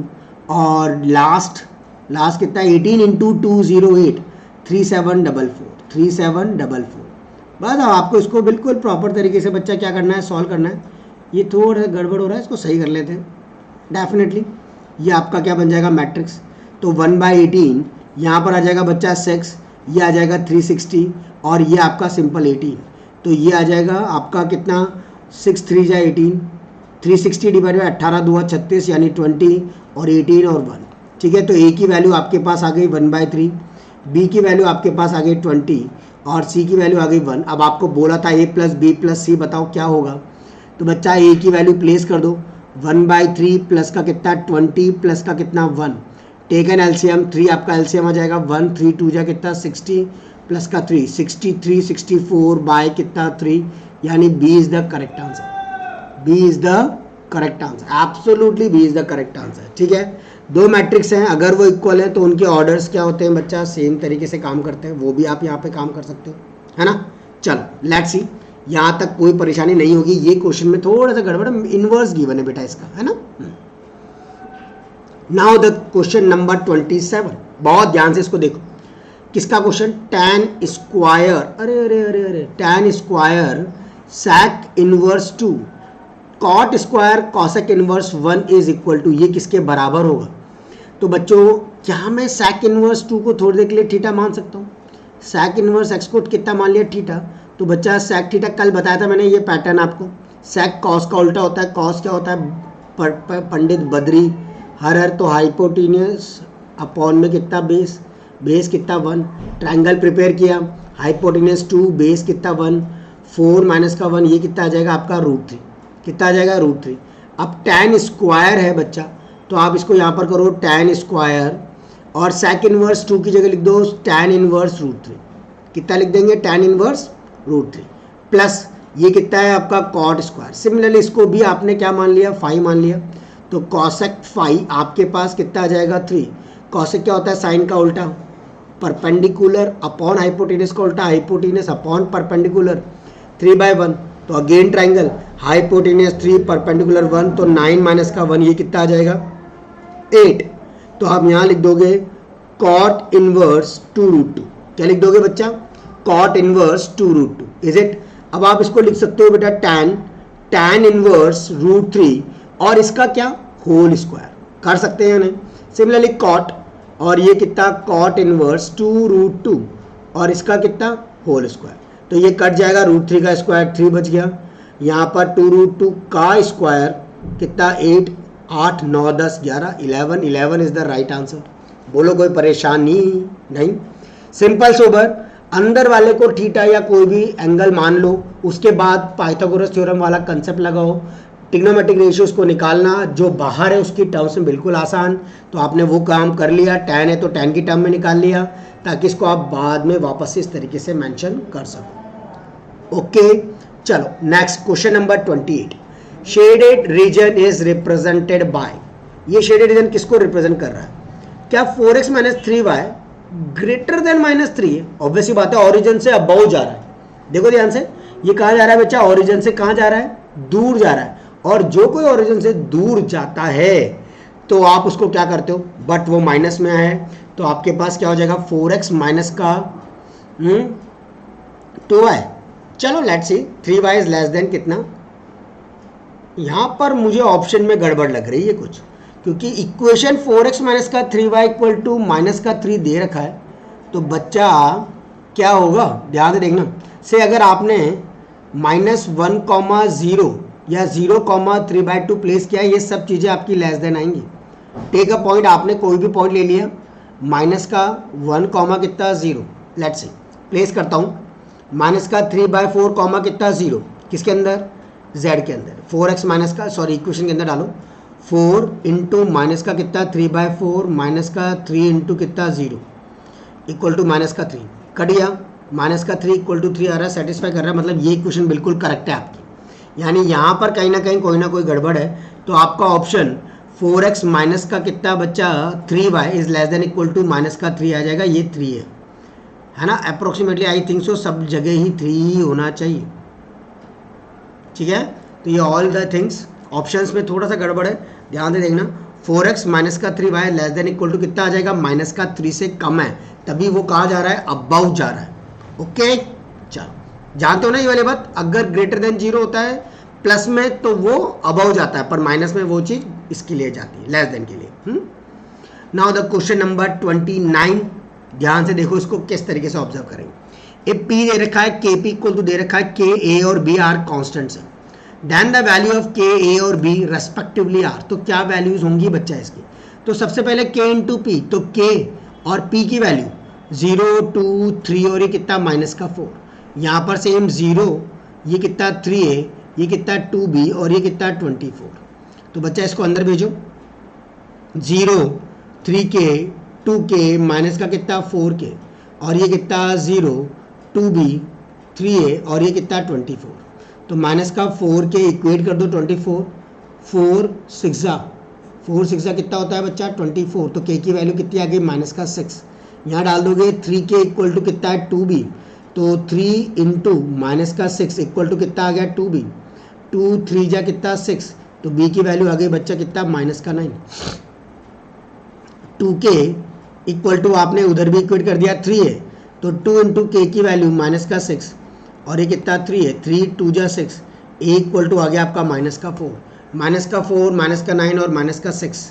और लास्ट कितना 18 इंटू 208 3744। बस अब आपको इसको बिल्कुल प्रॉपर तरीके से बच्चा क्या करना है, सॉल्व करना है। ये थोड़ा गड़बड़ हो रहा है, इसको सही कर लेते हैं। डेफिनेटली ये आपका क्या बन जाएगा मैट्रिक्स, तो 1/18 यहाँ पर आ जाएगा बच्चा 6, ये आ जाएगा 360 और ये आपका सिंपल 18, तो ये आ जाएगा आपका कितना 6 3 जा 18, 360 डिवाइड बाई 18 2 36 यानी 20 और 18 और 1, ठीक है। तो ए की वैल्यू आपके पास आ गई 1/3, बी की वैल्यू आपके पास आ गई 20 और सी की वैल्यू आ गई 1। अब आपको बोला था ए प्लस बी प्लस सी, बताओ क्या होगा, तो बच्चा ए की वैल्यू प्लेस कर दो 1/3 प्लस का कितना 20 प्लस का कितना 1, टेक एन एलसीएम 3, आपका एलसीएम आ जाएगा 1 3 2 जा कितना 60 प्लस का 3 63 64 बाय कितना 3, यानी B is the correct answer, B is the correct answer, absolutely B is the correct answer, ठीक है। दो मैट्रिक्स हैं, अगर वो इक्वल है तो उनके ऑर्डर्स क्या होते हैं बच्चा, सेम तरीके से काम करते हैं, वो भी आप यहाँ पे काम कर सकते हो, है ना। चलो लेट्स सी, यहाँ तक कोई परेशानी नहीं होगी। ये क्वेश्चन में थोड़ा सा गड़बड़, इनवर्स गिवन है बेटा इसका, है ना। नाउ द क्वेश्चन नंबर 27, बहुत ध्यान से इसको देखो, किसका क्वेश्चन, tan स्क्वायर, अरे tan square sec inverse 2 cot square cosec inverse 1 is equal to, ये किसके बराबर होगा। तो बच्चों क्या मैं sec इनवर्स 2 को थोड़ी देर के लिए थीटा मान सकता हूँ, sec इनवर्स x को कितना मान लिया थीटा, तो बच्चा sec थीटा कल बताया था मैंने, ये पैटर्न आपको, sec cos का उल्टा होता है, cos क्या होता है पंडित बद्री, हर तो हाइपोटेन्यूस अपॉन में कितना बेस, बेस कितना 1, ट्रायंगल प्रिपेयर किया, हाइपोटेन्यूस 2 बेस कितना 1, 4 माइनस का 1 ये कितना आ जाएगा आपका √3, कितना आ जाएगा √3। अब tan स्क्वायर है बच्चा, तो आप इसको यहाँ पर करो tan स्क्वायर और sec इनवर्स 2 की जगह लिख दो tan इनवर्स √3, कितना लिख देंगे tan इनवर्स √3 प्लस ये कितना है आपका cot स्क्वायर। सिमिलरली इसको भी आपने क्या मान लिया 5 मान लिया, तो cosec 5 आपके पास कितना आ जाएगा 3, cosec क्या होता है साइन का उल्टा, परपेंडिकुलर अपॉन हाइपोटेनस का उल्टा, हाइपोटेनस अपॉन परपेंडिकुलर 3/1, तो अगेन ट्राइंगल हाइपोटेनस 3 परपेंडिकुलर 1, तो 9 माइनस का 1 ये कितना आ जाएगा 8, तो आप यहाँ लिख दोगे cot इनवर्स 2√2, क्या लिख दोगे बच्चा cot इनवर्स 2√2 इज इट। अब आप इसको लिख सकते हो बेटा tan इनवर्स √3 और इसका क्या होल स्क्वायर कर सकते हैं नहीं। सिमिलरली cot और ये कितना cot इनवर्स 2√2 और इसका कितना होल स्क्वायर, तो ये कट जाएगा √3 का स्क्वायर 3 बच गया, यहाँ पर 2√2 का स्क्वायर कितना 8 8 9 10 11 11 इज द राइट आंसर। बोलो कोई परेशानी नहीं, सिंपल सोबर, अंदर वाले को थीटा या कोई भी एंगल मान लो, उसके बाद पाइथागोरस थ्योरम वाला कंसेप्ट लगाओ, ट्रिग्नोमेट्रिक रेशियोज को निकालना, जो बाहर है उसकी टर्म्स में बिल्कुल आसान, तो आपने वो काम कर लिया, tan है तो tan की टर्म में निकाल लिया, ताकि इसको आप बाद में वापस से इस तरीके से मेंशन कर सको। ओके चलो next question number 28, shaded region is represented by, ये शेडेड रीजन किसको रिप्रेजेंट कर रहा है, क्या 4x - 3y ग्रेटर देन -3 है, ऑब्वियसली बात है ओरिजिन से अबव जा रहा है, देखो ध्यान से, ये कहाँ जा रहा है बच्चा, ओरिजिन से कहाँ जा रहा है, दूर जा रहा है, और जो कोई ओरिजिन से दूर जाता है तो आप उसको क्या करते हो, बट वो माइनस में है तो आपके पास क्या हो जाएगा 4x माइनस का 2y। चलो let's see 3y is less then कितना, यहां पर मुझे ऑप्शन में गड़बड़ लग रही है कुछ, क्योंकि इक्वेशन 4x माइनस का 3y इक्वल टू माइनस का 3 दे रखा है, तो बच्चा क्या होगा ध्यान से देखना। से अगर आपने -1,0 या 0,3/2 प्लेस किया, ये सब चीज़ें आपकी लेस देन आएंगी। टेक अ पॉइंट, आपने कोई भी पॉइंट ले लिया, माइनस का 1, कितना 0, लेट्स से प्लेस करता हूँ, माइनस का 3/4 कितना 0, किसके अंदर, z के अंदर, 4x माइनस का, सॉरी इक्वेशन के अंदर डालो, 4 इंटू माइनस का कितना 3/4 माइनस का 3 इंटू कितना 0 इक्वल टू माइनस का 3, कट गया, माइनस का 3 इक्वल टू 3 आ रहा है, सेटिस्फाई कर रहा है, मतलब ये इक्वेशन बिल्कुल करेक्ट है आपकी। यानी यहाँ पर कहीं ना कहीं कोई ना कोई गड़बड़ है, तो आपका ऑप्शन 4x माइनस का कितना बच्चा 3y is less than equal to minus का 3 आ जाएगा, ये 3 है ना, अप्रोक्सीमेटली आई थिंक सो सब जगह ही 3 ही होना चाहिए, ठीक है। तो ये ऑल द थिंग्स, ऑप्शंस में थोड़ा सा गड़बड़ है, ध्यान से देखना। 4x माइनस का 3y less than equal to कितना आ जाएगा, माइनस का 3 से कम है, तभी वो कहाँ जा रहा है, अबाउट जा रहा है। ओके चलो, जानते हो ना ये वाली बात, अगर ग्रेटर देन 0 होता है प्लस में तो वो अबाउट जाता है, पर माइनस में वो चीज़ इसके लिए जाती है, लेस देन के लिए। नाउ द क्वेश्चन नंबर 29, ध्यान से देखो इसको किस तरीके से ऑब्जर्व करेंगे। ए पी दे रखा है, के पी इक्वल टू दे रखा है, के ए और बी आर कॉन्स्टेंट्स है, देन द वैल्यू ऑफ के ए और बी रेस्पेक्टिवली आर, तो क्या वैल्यूज होंगी बच्चा इसकी। तो सबसे पहले के इंटू पी, तो के और पी की वैल्यू 0, 2, 3 और ये कितना माइनस का 4, यहाँ पर सेम 0, ये कितना 3 है, ये कितना 2b और ये कितना 24। तो बच्चा इसको अंदर भेजो, 0, 3k, 2k माइनस का कितना 4k और ये कितना 0, 2b, 3a और ये कितना 24। तो माइनस का 4k इक्वेट कर दो 24, 4 6 कितना होता है बच्चा 24, तो k की वैल्यू कितनी आ गई माइनस का 6, यहाँ डाल दोगे 3k इक्वल टू कितना है 2b, तो 3 इंटू माइनस का 6 इक्वल टू कितना आ गया 2b, 2 3 जा कितना 6, तो b की वैल्यू आ गई बच्चा कितना माइनस का 9। 2k इक्वल टू आपने उधर भी इक्वेट कर दिया 3 है, तो 2 इंटू के की वैल्यू माइनस का 6 और ये कितना 3 है, 3 2 जा 6, ए इक्वल टू आ गया आपका माइनस का 4, माइनस का 4, माइनस का 9 और माइनस का 6,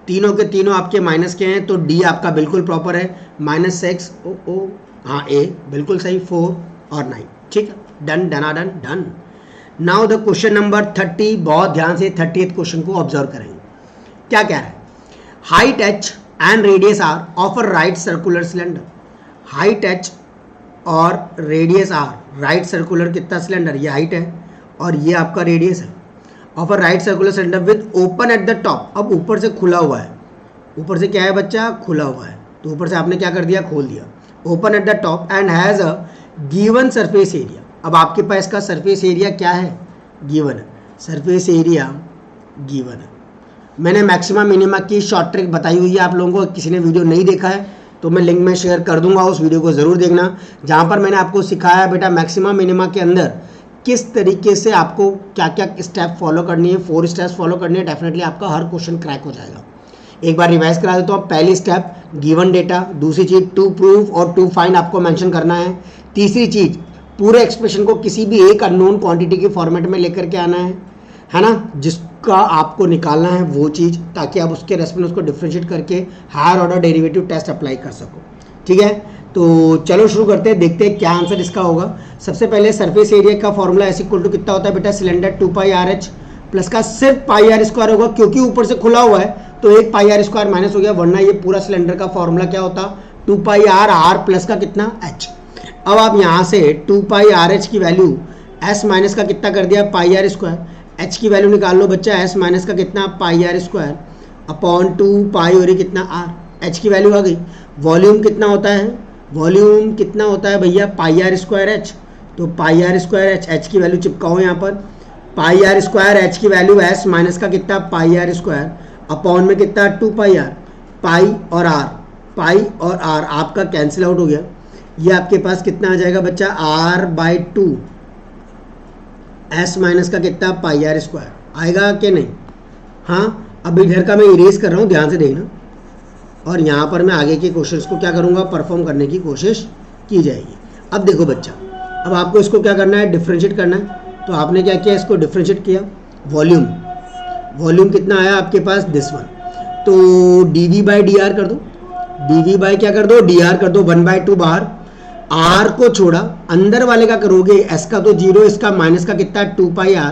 तीनों के तीनों आपके माइनस के हैं, तो डी आपका बिल्कुल प्रॉपर है, -6 ओ हाँ ए बिल्कुल सही, 4 और 9, ठीक है, डन डनाडन done. Now the question number 30, बहुत ध्यान से 30th क्वेश्चन को ऑब्जर्व करेंगे। क्या कह रहा है, height h and radius r of a right circular cylinder, height h और रेडियस r, राइट सर्कुलर कितना सिलेंडर, ये हाइट है और ये आपका रेडियस है, of a right circular cylinder with open at the top, अब ऊपर से खुला हुआ है, ऊपर से क्या है बच्चा खुला हुआ है, तो ऊपर से आपने क्या कर दिया खोल दिया, open at the top and has a given surface area. अब आपके पास का सरफेस एरिया क्या है, गिवन है, सरफेस एरिया गिवन है। मैंने मैक्सिमम मिनिमा की शॉर्ट ट्रिक बताई हुई है आप लोगों को, किसी ने वीडियो नहीं देखा है तो मैं लिंक में शेयर कर दूंगा, उस वीडियो को ज़रूर देखना, जहाँ पर मैंने आपको सिखाया बेटा मैक्सिमम मिनिमा के अंदर किस तरीके से आपको क्या क्या स्टेप फॉलो करनी है, 4 स्टेप्स फॉलो करनी है, डेफिनेटली आपका हर क्वेश्चन क्रैक हो जाएगा। एक बार रिवाइज करा देता हूँ, पहली स्टेप गिवन डेटा, दूसरी चीज़ टू प्रूव और टू फाइंड आपको मेंशन करना है, तीसरी चीज़ पूरे एक्सप्रेशन को किसी भी एक अननोन क्वांटिटी के फॉर्मेट में लेकर के आना है ना, जिसका आपको निकालना है वो चीज़, ताकि आप उसके रेस्पॉन्स को डिफ्रेंशिएट करके higher order derivative test apply कर सको, ठीक है। तो चलो शुरू करते हैं, देखते हैं क्या आंसर इसका होगा। सबसे पहले सरफेस एरिया का फॉर्मूला एस इक्वल टू कितना होता है बेटा, सिलेंडर 2πrh प्लस का सिर्फ πr² होगा, क्योंकि ऊपर से खुला हुआ है तो एक πr² माइनस हो गया, वरना ये पूरा सिलेंडर का फॉर्मूला क्या होता 2πr प्लस का कितना h। अब आप यहाँ से 2πrh की वैल्यू s माइनस का कितना कर दिया πr², h की वैल्यू निकाल लो बच्चा, s माइनस का कितना πr² अपॉन 2π और ये कितना r, h की वैल्यू आ गई। वॉल्यूम कितना होता है, वॉल्यूम कितना होता है भैया πr²h, तो πr²h, h की वैल्यू चिपकाओ यहाँ पर, πr²h की वैल्यू s माइनस का कितना πr² अपॉन में कितना 2πr, पाई और r, पाई और r आपका कैंसिल आउट हो गया, ये आपके पास कितना आ जाएगा बच्चा, r/2 s माइनस का कितना पाई आर स्क्वायर आएगा कि नहीं। हाँ, अब इधर का मैं इरेज कर रहा हूँ, ध्यान से देखना, और यहाँ पर मैं आगे के क्वेश्चंस को क्या करूँगा, परफॉर्म करने की कोशिश की जाएगी। अब देखो बच्चा, अब आपको इसको क्या करना है, डिफ्रेंशिएट करना है। तो आपने क्या किया, इसको डिफ्रेंशिएट किया, वॉल्यूम कितना आया आपके पास, दिस वन। तो dv/dr कर दो, dv बाई क्या कर दो, dr कर दो, 1/2 बाहर, r को छोड़ा, अंदर वाले का करोगे, s का तो 0, इसका माइनस का कितना 2πr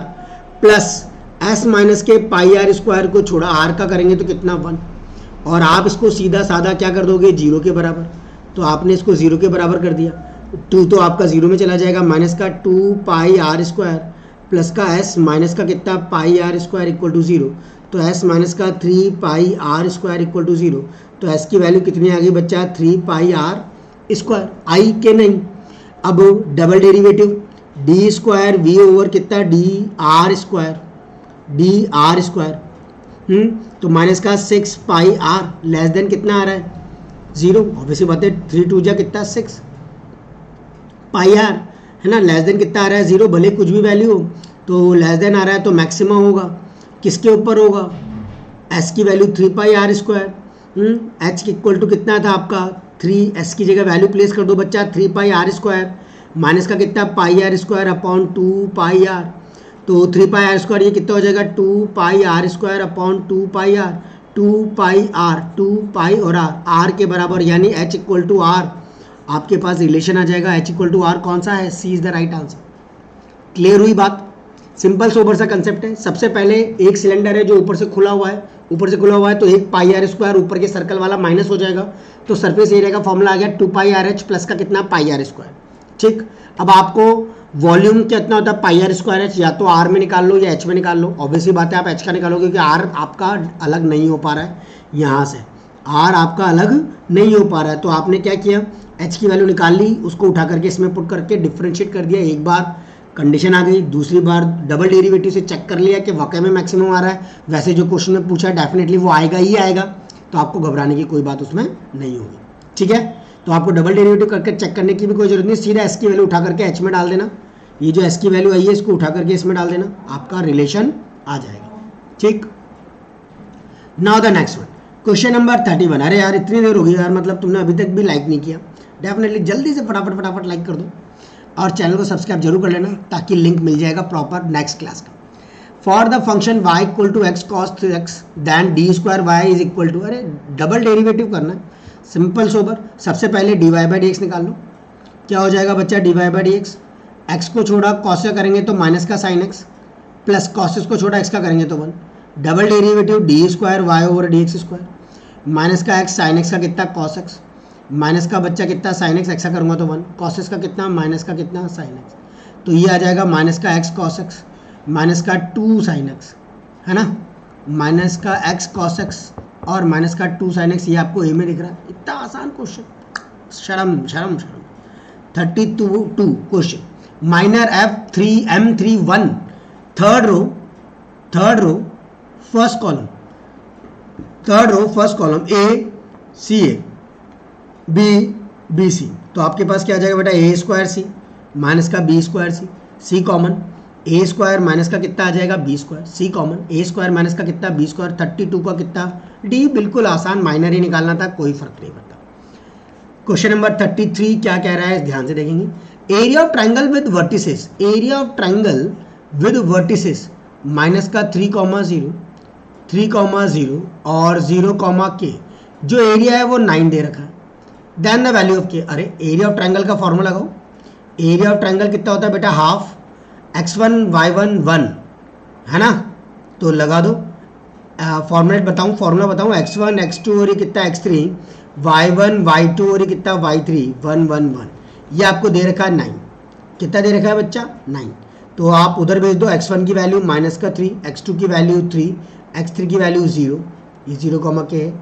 प्लस s माइनस के पाई आर स्क्वायर को छोड़ा, r का करेंगे तो कितना 1, और आप इसको सीधा साधा क्या कर दोगे, 0 के बराबर। तो आपने इसको 0 के बराबर कर दिया, 2 तो आपका 0 में चला जाएगा, माइनस का 2πr स्क्वायर प्लस का s माइनस का कितना पाई आर स्क्वायर इक्वल टू 0। तो s माइनस का 3πr स्क्वायर इक्वल टू 0। तो s की वैल्यू कितनी आ गई बच्चा, 3πr स्क्वायर, आई के नहीं। अब double derivative D square V over कितना dr स्क्वायर, तो माइनस का 6πr लेस देन कितना आ रहा है, 0। ऑब्वियसली बात है, 3 2 जा कितना 6 पाई आर है ना, लेस देन कितना आ रहा है 0, भले कुछ भी वैल्यू हो, तो लेस देन आ रहा है तो मैक्सिमम होगा, किसके ऊपर होगा, s की value 3πr square, h equal to कितना था आपका 3, s की जगह वैल्यू प्लेस कर दो बच्चा 3πr स्क्वायर माइनस का कितना पाई आर स्क्वायर अपॉन 2πr। तो 3πr स्क्वायर ये कितना हो जाएगा, 2πr स्क्वायर अपॉन 2πr, 2 और r के बराबर, यानी h इक्वल टू r। आपके पास रिलेशन आ जाएगा, h इक्वल टू r कौन सा है, c is the right answer. Clear हुई बात, सिंपल सोबर सा कंसेप्ट है। सबसे पहले एक सिलेंडर है जो ऊपर से खुला हुआ है, तो एक पाई आर स्क्वायर ऊपर के सर्कल वाला माइनस हो जाएगा, तो सरफेस एरिया का फॉर्मूला आ गया 2πrh प्लस का कितना पाई आर स्क्वायर। ठीक, अब आपको वॉल्यूम कितना होता है पाई आर स्क्वायर एच, या तो आर में निकाल लो या एच में निकाल लो। ऑब्वियसली बात है आप एच का निकालोगे क्योंकि आर आपका अलग नहीं हो पा रहा है, यहाँ से आर आपका अलग नहीं हो पा रहा है। तो आपने क्या किया, एच की वैल्यू निकाल ली, उसको उठा करके इसमें पुट करके डिफ्रेंशिएट कर दिया। एक बार कंडीशन आ गई, दूसरी बार डबल डेरिवेटिव से चेक कर लिया कि वाकई में मैक्सिमम आ रहा है, वैसे जो क्वेश्चन में पूछा है डेफिनेटली वो आएगा ही आएगा, तो आपको घबराने की कोई बात उसमें नहीं होगी। ठीक है, तो आपको डबल डेरिवेटिव करके चेक करने की भी कोई जरूरत नहीं, सीधा एस की वैल्यू उठा करके एच में डाल देना, ये जो एस की वैल्यू आई है इसको उठा करके इसमें डाल देना, आपका रिलेशन आ जाएगा। ठीक, now the next one, question number 31। अरे यार इतनी देर हो गई यार, मतलब तुमने अभी तक भी लाइक नहीं किया, डेफिनेटली जल्दी से फटाफट लाइक कर दो और चैनल को सब्सक्राइब जरूर कर लेना, ताकि लिंक मिल जाएगा प्रॉपर नेक्स्ट क्लास का। For the function y equal to x cos x then d square y is equal to, अरे डबल डेरिवेटिव करना है, सिंपल सोबर। सबसे पहले dy/dx निकाल लो, क्या हो जाएगा बच्चा dy/dx, x को छोड़ा cos का करेंगे तो माइनस का sin x प्लस cos को छोड़ा x का करेंगे तो 1, double derivative D square y over d x square minus का x sin x का कितना cos x माइनस का बच्चा कितना sin x, x का करूँगा तो 1, cos x का कितना माइनस का कितना sin x, तो ये आ जाएगा माइनस का x cos x माइनस का 2 sin x, है ना, माइनस का x cos x और माइनस का 2 sin x, ये आपको ए में दिख रहा है। इतना आसान क्वेश्चन, शर्म 32 question. Minor F3M31 third row first column A B C, तो आपके पास क्या आ जाएगा बेटा A स्क्वायर C माइनस का B square C common, A square minus का कितना आ जाएगा B square, C common, A square minus का कितना B स्क्वायर, 32 का कितना D, बिल्कुल आसान, माइनर ही निकालना था, कोई फर्क नहीं पड़ता। क्वेश्चन नंबर 33 क्या कह रहा है, ध्यान से देखेंगे। Area of triangle with vertices minus का 3,0 और 0,k, जो एरिया है वो 9 दे रखा है, then the value of k। अरे एरिया ऑफ ट्राइंगल का फॉर्मूला लगाओ, एरिया ऑफ ट्राइंगल कितना होता है बेटा, हाफ x1 y1 1, है ना, तो लगा दो, फॉर्मूला बताऊं, x1 x2 और ये कितना x3, y1 y2 और ये कितना y3 1 1 1, ये आपको दे रखा है 9, कितना दे रखा है बच्चा 9, तो आप उधर भेज दो, x1 की वैल्यू माइनस का 3, x2 की वैल्यू 3, x3 की वैल्यू 0, ये 0, k है,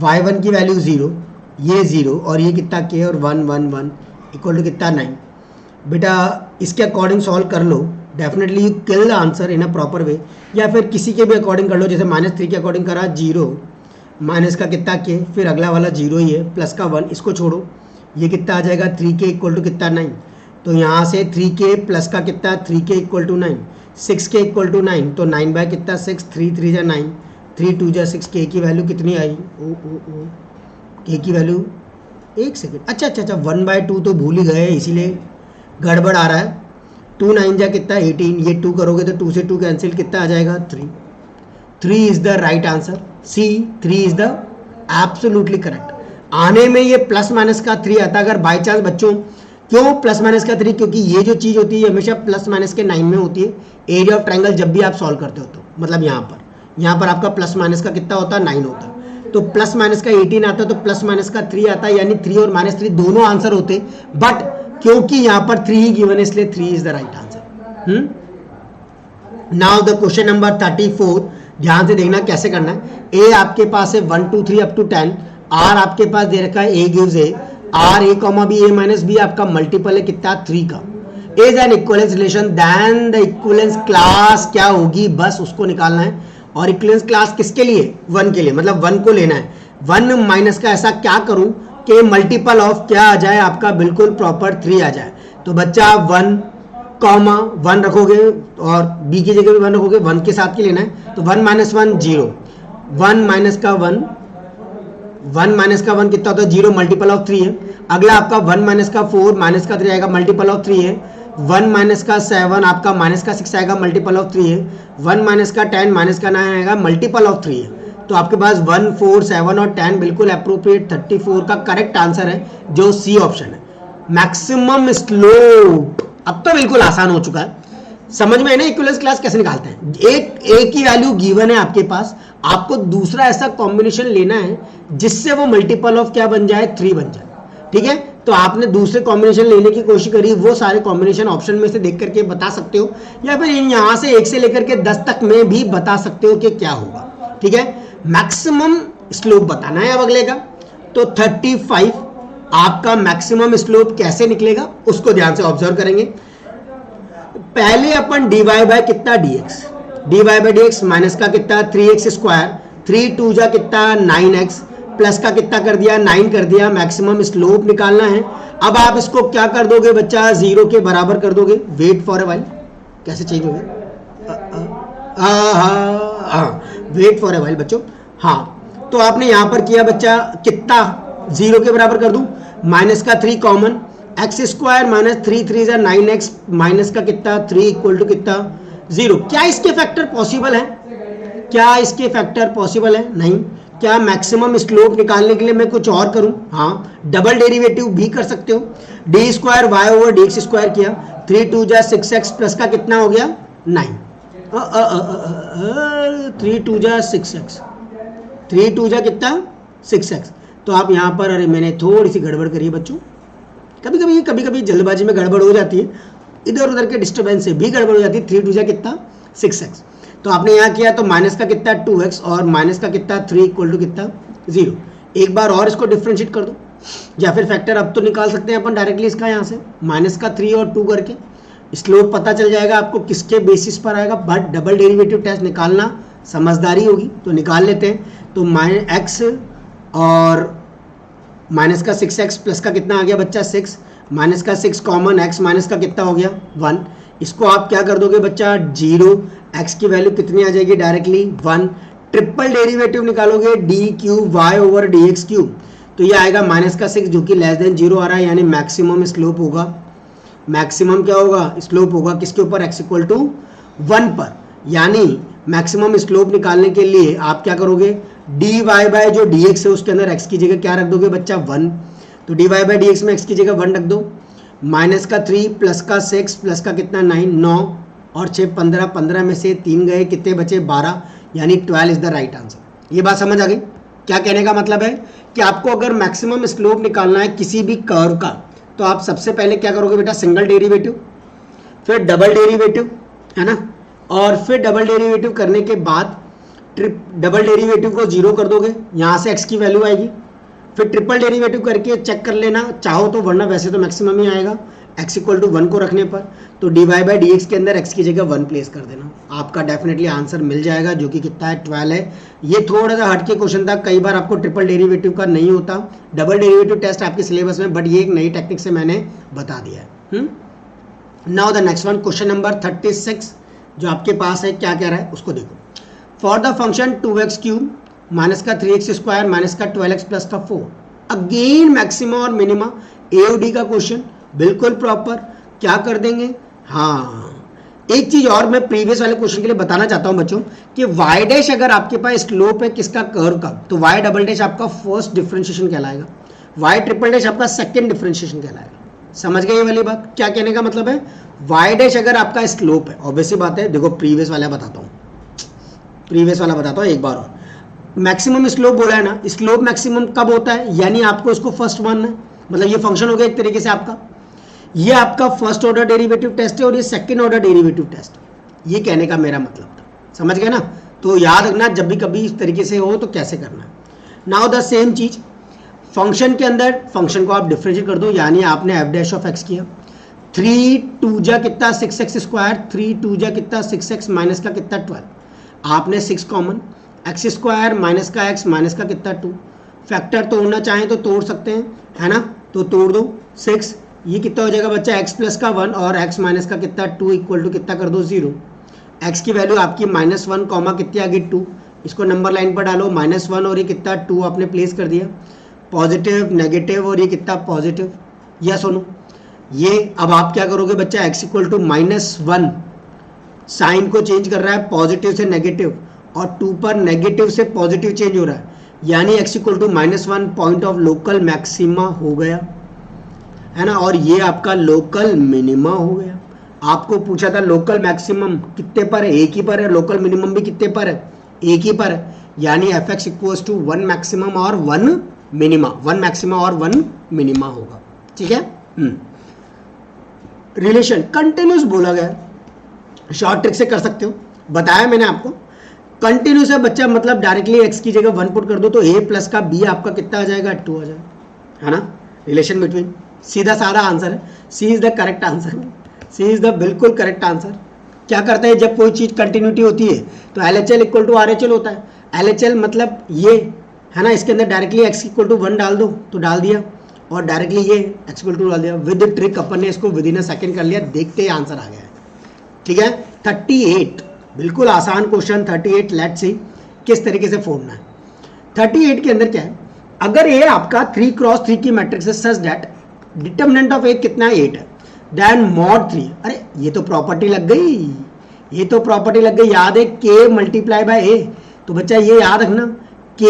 y1 की वैल्यू 0, ये 0 और ये कितना k और 1 1 1 इक्वल टू कितना 9। बेटा इसके अकॉर्डिंग सॉल्व कर लो, definitely you kill the answer in a proper way, या फिर किसी के भी अकॉर्डिंग कर लो, जैसे -3 के अकॉर्डिंग करा 0 माइनस का कितना k, फिर अगला वाला 0 ही है, प्लस का 1, इसको छोड़ो, ये कितना आ जाएगा 3k इक्वल टू कितना 9, तो यहाँ से 3k प्लस का कितना 3k equal to 9, 6k equal to 9, तो 9 बाय कितना 6, 3 3 जा 9, 3 2 जा 6, k की वैल्यू कितनी आई, ओ k की वैल्यू, एक सेकेंड, अच्छा 1/2 तो भूल ही गए इसीलिए गड़बड़ आ रहा है। 2 9 जा कितना 18, ये 2 करोगे तो 2 से 2 कैंसिल, कितना आ जाएगा 3 is the right answer, C 3 is the absolutely correct. आने में ये प्लस माइनस का 3 आता अगर बाई चांस बच्चों, क्यों प्लस माइनस का 3, क्योंकि ये जो चीज़ होती है हमेशा प्लस माइनस के 9 में होती है, एरिया ऑफ ट्रायंगल जब भी आप सॉल्व करते हो तो मतलब यहाँ पर आपका प्लस माइनस का कितना होता है 9 होता है, तो प्लस माइनस का 18 आता है तो प्लस माइनस का 3 आता है, यानी 3 और -3 दोनों आंसर होते, बट क्योंकि यहाँ पर 3 ही गिवन है इसलिए 3 is the right answer. Now the question number 34, ध्यान से देखना कैसे करना है। ए आपके पास है 1 2 3 अप टू 10, आर आपके पास दे रखा है a gives a, R a comma b, a minus b आपका मल्टीपल है कितना 3 का, is an equivalence relation, then the equivalence class क्या होगी, बस उसको निकालना है। और इक्विवेलेंस क्लास किसके लिए, 1 के लिए, मतलब 1 को लेना है। 1 माइनस का ऐसा क्या करूं कि मल्टीपल ऑफ क्या आ जाए आपका बिल्कुल प्रॉपर 3 आ जाए, तो बच्चा 1 कॉमा 1 रखोगे और बी की जगह भी 1 रखोगे, 1 के साथ की लेना है, तो 1 - 1 0, 1 माइनस का 1, 1 माइनस का 1 कितना होता है 0, मल्टीपल ऑफ 3 है। अगला आपका 1 माइनस का 4 माइनस का 3 आएगा, मल्टीपल ऑफ 3 है। 1 माइनस का 7 आपका माइनस का 6 आएगा, मल्टीपल ऑफ 3 है। 1 माइनस का 10 माइनस का 9 आएगा, मल्टीपल ऑफ 3 है। तो आपके पास 1 4 7 और 10 बिल्कुल अप्रोप्रिएट 34 का करेक्ट आंसर है, जो सी ऑप्शन है। मैक्सिमम स्लोप अब तो बिल्कुल आसान हो चुका है, समझ में है ना इक्विवेलेंस क्लास कैसे निकालते हैं। एक की वैल्यू गिवन है आपके पास, आपको दूसरा ऐसा कॉम्बिनेशन लेना है जिससे वो मल्टीपल ऑफ क्या बन जाए 3 बन जाए, ठीक है। तो आपने दूसरे कॉम्बिनेशन लेने की कोशिश करी, वो सारे कॉम्बिनेशन ऑप्शन में से देख करके बता सकते हो, या फिर यहां से 1 से लेकर के 10 तक में भी बता सकते हो कि क्या होगा, ठीक है। मैक्सिमम स्लोप बताना है अब अगले का, तो 35 आपका मैक्सिमम स्लोप कैसे निकलेगा उसको ध्यान से ऑब्जर्व करेंगे। पहले अपन dy बाय कितना dx, dy by dx minus का कितना 3x स्क्वायर, 3 2 जा कितना 9x, प्लस का कितना कर दिया 9 कर दिया, मैक्सिमम स्लोप निकालना है। अब आप इसको क्या कर दोगे बच्चा, 0 के बराबर कर दोगे। वेट फॉर ए व्हाइल, कैसे चेंज हो गया, वेट फॉर ए व्हाइल बच्चों। हाँ, तो आपने यहां पर किया बच्चा कितना, 0 के बराबर कर दूं, माइनस का 3 कॉमन, एक्स स्क्वायर माइनस 3 3 जा 9x, माइनस का कितना 3 इक्वल टू कितना 0। क्या इसके फैक्टर पॉसिबल है, क्या इसके फैक्टर पॉसिबल है, नहीं। क्या मैक्सिमम स्लोप निकालने के लिए मैं कुछ और करूं, हाँ, डबल डेरिवेटिव भी कर सकते हो। D square y over d x square किया, 3 2 जा 6x प्लस का कितना हो गया 9, 3 2 जा 6x, 3 2 जा कितना 6x। तो आप यहाँ पर, अरे मैंने थोड़ी सी गड़बड़ करी है बच्चों, कभी कभी जल्दबाजी में गड़बड़ हो जाती है, इधर उधर के डिस्टर्बेंस से भी गड़बड़ हो जाती है। 3 2 जा कितना 6x, तो आपने यहाँ किया तो माइनस का कितना 2x और माइनस का कितना 3 इक्वल टू कितना 0। एक बार और इसको डिफ्रेंशिएट कर दो, या फिर फैक्टर अब तो निकाल सकते हैं अपन डायरेक्टली इसका, यहाँ से माइनस का 3 और 2 करके स्लोप पता चल जाएगा आपको किसके बेसिस पर आएगा, बट डबल डेरिवेटिव टेस्ट निकालना समझदारी होगी, तो निकाल लेते हैं। तो x और माइनस का 6x प्लस का कितना आ गया बच्चा 6, माइनस का 6 कॉमन, x माइनस का कितना हो गया 1। इसको आप क्या कर दोगे बच्चा 0, x की वैल्यू कितनी आ जाएगी डायरेक्टली 1। ट्रिपल डेरिवेटिव निकालोगे d cube y over d x cube, तो ये आएगा माइनस का 6 जो कि लेस देन 0 आ रहा है, यानी मैक्सिमम स्लोप होगा। मैक्सिमम क्या होगा, स्लोप होगा किसके ऊपर, x इक्वल टू 1 पर। यानी मैक्सिमम स्लोप निकालने के लिए आप क्या करोगे, डी वाई बाय जो डी एक्स है उसके अंदर x की जगह क्या रख दोगे बच्चा 1, तो d y by d x में x की जगह 1 रख दो। माइनस का 3 प्लस का 6 प्लस का कितना 9, 9 और 6 15, 15 में से 3 गए, कितने बचे 12, यानी 12 इज द राइट आंसर। ये बात समझ आ गई। क्या कहने का मतलब है कि आपको अगर मैक्सिमम स्लोप निकालना है किसी भी कर्व का, तो आप सबसे पहले क्या करोगे बेटा, सिंगल डेरिवेटिव, फिर डबल डेरिवेटिव, है ना, और फिर डबल डेरिवेटिव करने के बाद डबल डेरिवेटिव को 0 कर दोगे, यहाँ से x की वैल्यू आएगी। फिर ट्रिपल डेरिवेटिव करके चेक कर लेना चाहो तो, वरना वैसे तो मैक्सिमम ही आएगा। x इक्वल टू 1 को रखने पर, तो dy बाई डी एक्स के अंदर x की जगह 1 प्लेस कर देना, आपका डेफिनेटली आंसर मिल जाएगा, जो कि कितना है 12 है। ये थोड़ा सा हटके क्वेश्चन था, कई बार आपको ट्रिपल डेरिवेटिव का नहीं होता, डबल डेरिवेटिव टेस्ट आपके सिलेबस में, बट ये एक नई टेक्निक से मैंने बता दिया है। Now the next one, question number 36 जो आपके पास है, क्या कह रहा है उसको देखो। For the function 2x cube minus का 3x स्क्वायर माइनस का 12x प्लस का 4, अगेन मैक्सिमा और मिनिमा, ए और डी का क्वेश्चन, बिल्कुल प्रॉपर। क्या कर देंगे, हाँ एक चीज और मैं प्रीवियस वाले क्वेश्चन के लिए बताना चाहता हूं बच्चों कि y डैश अगर आपके पास स्लोप है किसका, कर्व का, तो y डबल डैश आपका फर्स्ट डिफरेंशिएशन कहलाएगा, y ट्रिपल डैश आपका सेकंड डिफरेंशिएशन कहलाएगा। समझ गए ये वाली बात, क्या कहने का मतलब है, y डैश अगर आपका स्लोप है, ऑब्वियसली बात है, देखो प्रीवियस वाला बताता हूं एक बार और, मैक्सिमम स्लोप बोला है ना, स्लोप मैक्सिमम कब होता है, यानी आपको इसको फर्स्ट मानना है, मतलब ये फंक्शन हो गया एक तरीके से आपका, ये आपका फर्स्ट ऑर्डर डेरिवेटिव टेस्ट है और ये सेकंड ऑर्डर डेरिवेटिव टेस्ट है, ये कहने का मेरा मतलब था, समझ गए ना। तो याद रखना जब भी कभी इस तरीके से हो तो कैसे करना है। नाउ द सेम चीज फंक्शन के अंदर, फंक्शन को आप डिफरेंशिएट कर दो, यानी आपने एफ डैश ऑफ एक्स किया, 3 2 जा कितना 6x स्क्वायर, 3 2 जा कितना 6x माइनस का कितना 12, आपने 6 कॉमन, एक्स स्क्वायर माइनस का एक्स माइनस का कितना 2, फैक्टर तोड़ना चाहें तो तोड़ सकते हैं, है ना, तो तोड़ दो 6, ये कितना हो जाएगा बच्चा, x प्लस का 1 और x माइनस का कितना 2 इक्वल टू कितना कर दो 0, x की वैल्यू आपकी -1 कॉमा कितनी आ गई 2, इसको नंबर लाइन पर डालो, -1 और ये कितना 2 आपने प्लेस कर दिया, पॉजिटिव नेगेटिव और ये कितना पॉजिटिव, या सुनो ये अब आप क्या करोगे बच्चा, x इक्वल टू -1 साइन को चेंज कर रहा है पॉजिटिव से नेगेटिव और 2 पर नेगेटिव से पॉजिटिव चेंज हो रहा है, यानी x equal to -1 point of local maxima हो गया, है ना, और ये आपका लोकल मिनिमा हो गया। आपको पूछा था लोकल मैक्सिमम कितने पर है, एक ही पर है, लोकल मिनिमम भी कितने पर है, एक ही पर है, यानी f x equals to 1 maximum और 1 मिनिमा, 1 मैक्सिमा और 1 मिनिमा होगा, ठीक है। रिलेशन कंटिन्यूस बोला गया, शॉर्ट ट्रिक से कर सकते हो, बताया मैंने आपको, कंटिन्यूस है बच्चा, मतलब डायरेक्टली x की जगह 1 पुट कर दो तो a प्लस का b आपका कितना आ जाएगा 2 आ जाएगा, है ना, रिलेशन बिटवीन, सीधा सारा आंसर है, C is the correct answer, C is the बिल्कुल करेक्ट आंसर। क्या करता है जब कोई चीज कंटिन्यूटी होती है तो LHL इक्वल टू RHL होता है, LHL मतलब ये, है ना, इसके अंदर डायरेक्टली x इक्वल टू 1 डाल दो तो डाल दिया, और डायरेक्टली ये x इक्वल टू डाल दिया, विद ट्रिक अपन ने इसको विद इन अ सेकंड कर लिया, देखते ही आंसर आ गया है, ठीक है। 38 बिल्कुल आसान क्वेश्चन, 38 लेट्स सी किस तरीके से फोड़ना है। 38 के अंदर क्या है, अगर ये आपका 3x3 की मैट्रिक्स है सच दैट डिटरमिनेंट ऑफ ए कितना है 8 है, देन मॉड 3, अरे ये तो प्रॉपर्टी लग गई, ये तो प्रॉपर्टी लग गई, याद है k मल्टीप्लाई बाय ए, तो बच्चा ये याद रखना k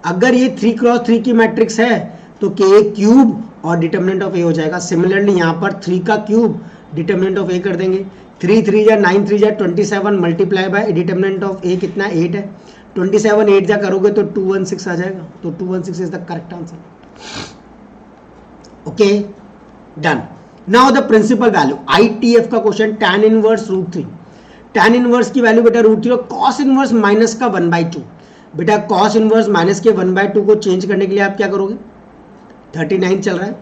अगर ये 3x3 की मैट्रिक्स है तो k क्यूब और डिटरमिनेंट ऑफ ए हो जाएगा। सिमिलरली यहाँ पर 3 का क्यूब डिटरमिनेंट ऑफ ए कर देंगे, 3 3 जा 9 3 जा 27 मल्टीप्लाई बाय डिटरमिनेंट ऑफ ए कितना 8 है, 27 8 जा करोगे तो 216 आ जाएगा, तो 216 is the correct answer. Okay done. Now the principal value, ITF का question, tan inverse √3, tan inverse की वैल्यू बेटा √3 और cos इनवर्स माइनस का 1/2, बेटा cos इनवर्स माइनस के 1/2 को चेंज करने के लिए आप क्या करोगे, 39 चल रहा है,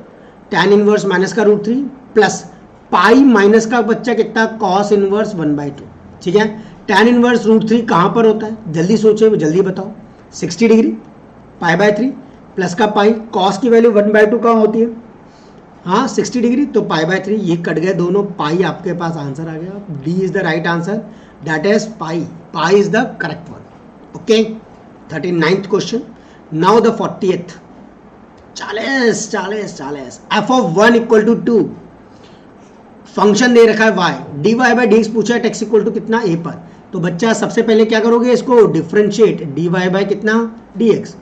tan इनवर्स माइनस का √3 प्लस पाई माइनस का बच्चा कितना cos इनवर्स 1/2, ठीक है। tan इनवर्स √3 कहाँ पर होता है, जल्दी सोचो जल्दी बताओ, 60 डिग्री, π/3 प्लस का पाई, cos की वैल्यू 1/2 कहाँ होती है, हाँ 60 डिग्री, तो π/3, ये कट गए दोनों, पाई आपके पास आंसर आ गया, D is the right answer, that is pi is the correct one. Okay 39th question. Now the 40th, 40 F of 1 equal to 2, function दे रखा है y, dy by D X पूछा है, टेक्स इक्वल टू कितना a पर, तो बच्चा सबसे पहले क्या करोगे, इसको डिफरेंशिएट, dy बाई कितना dx,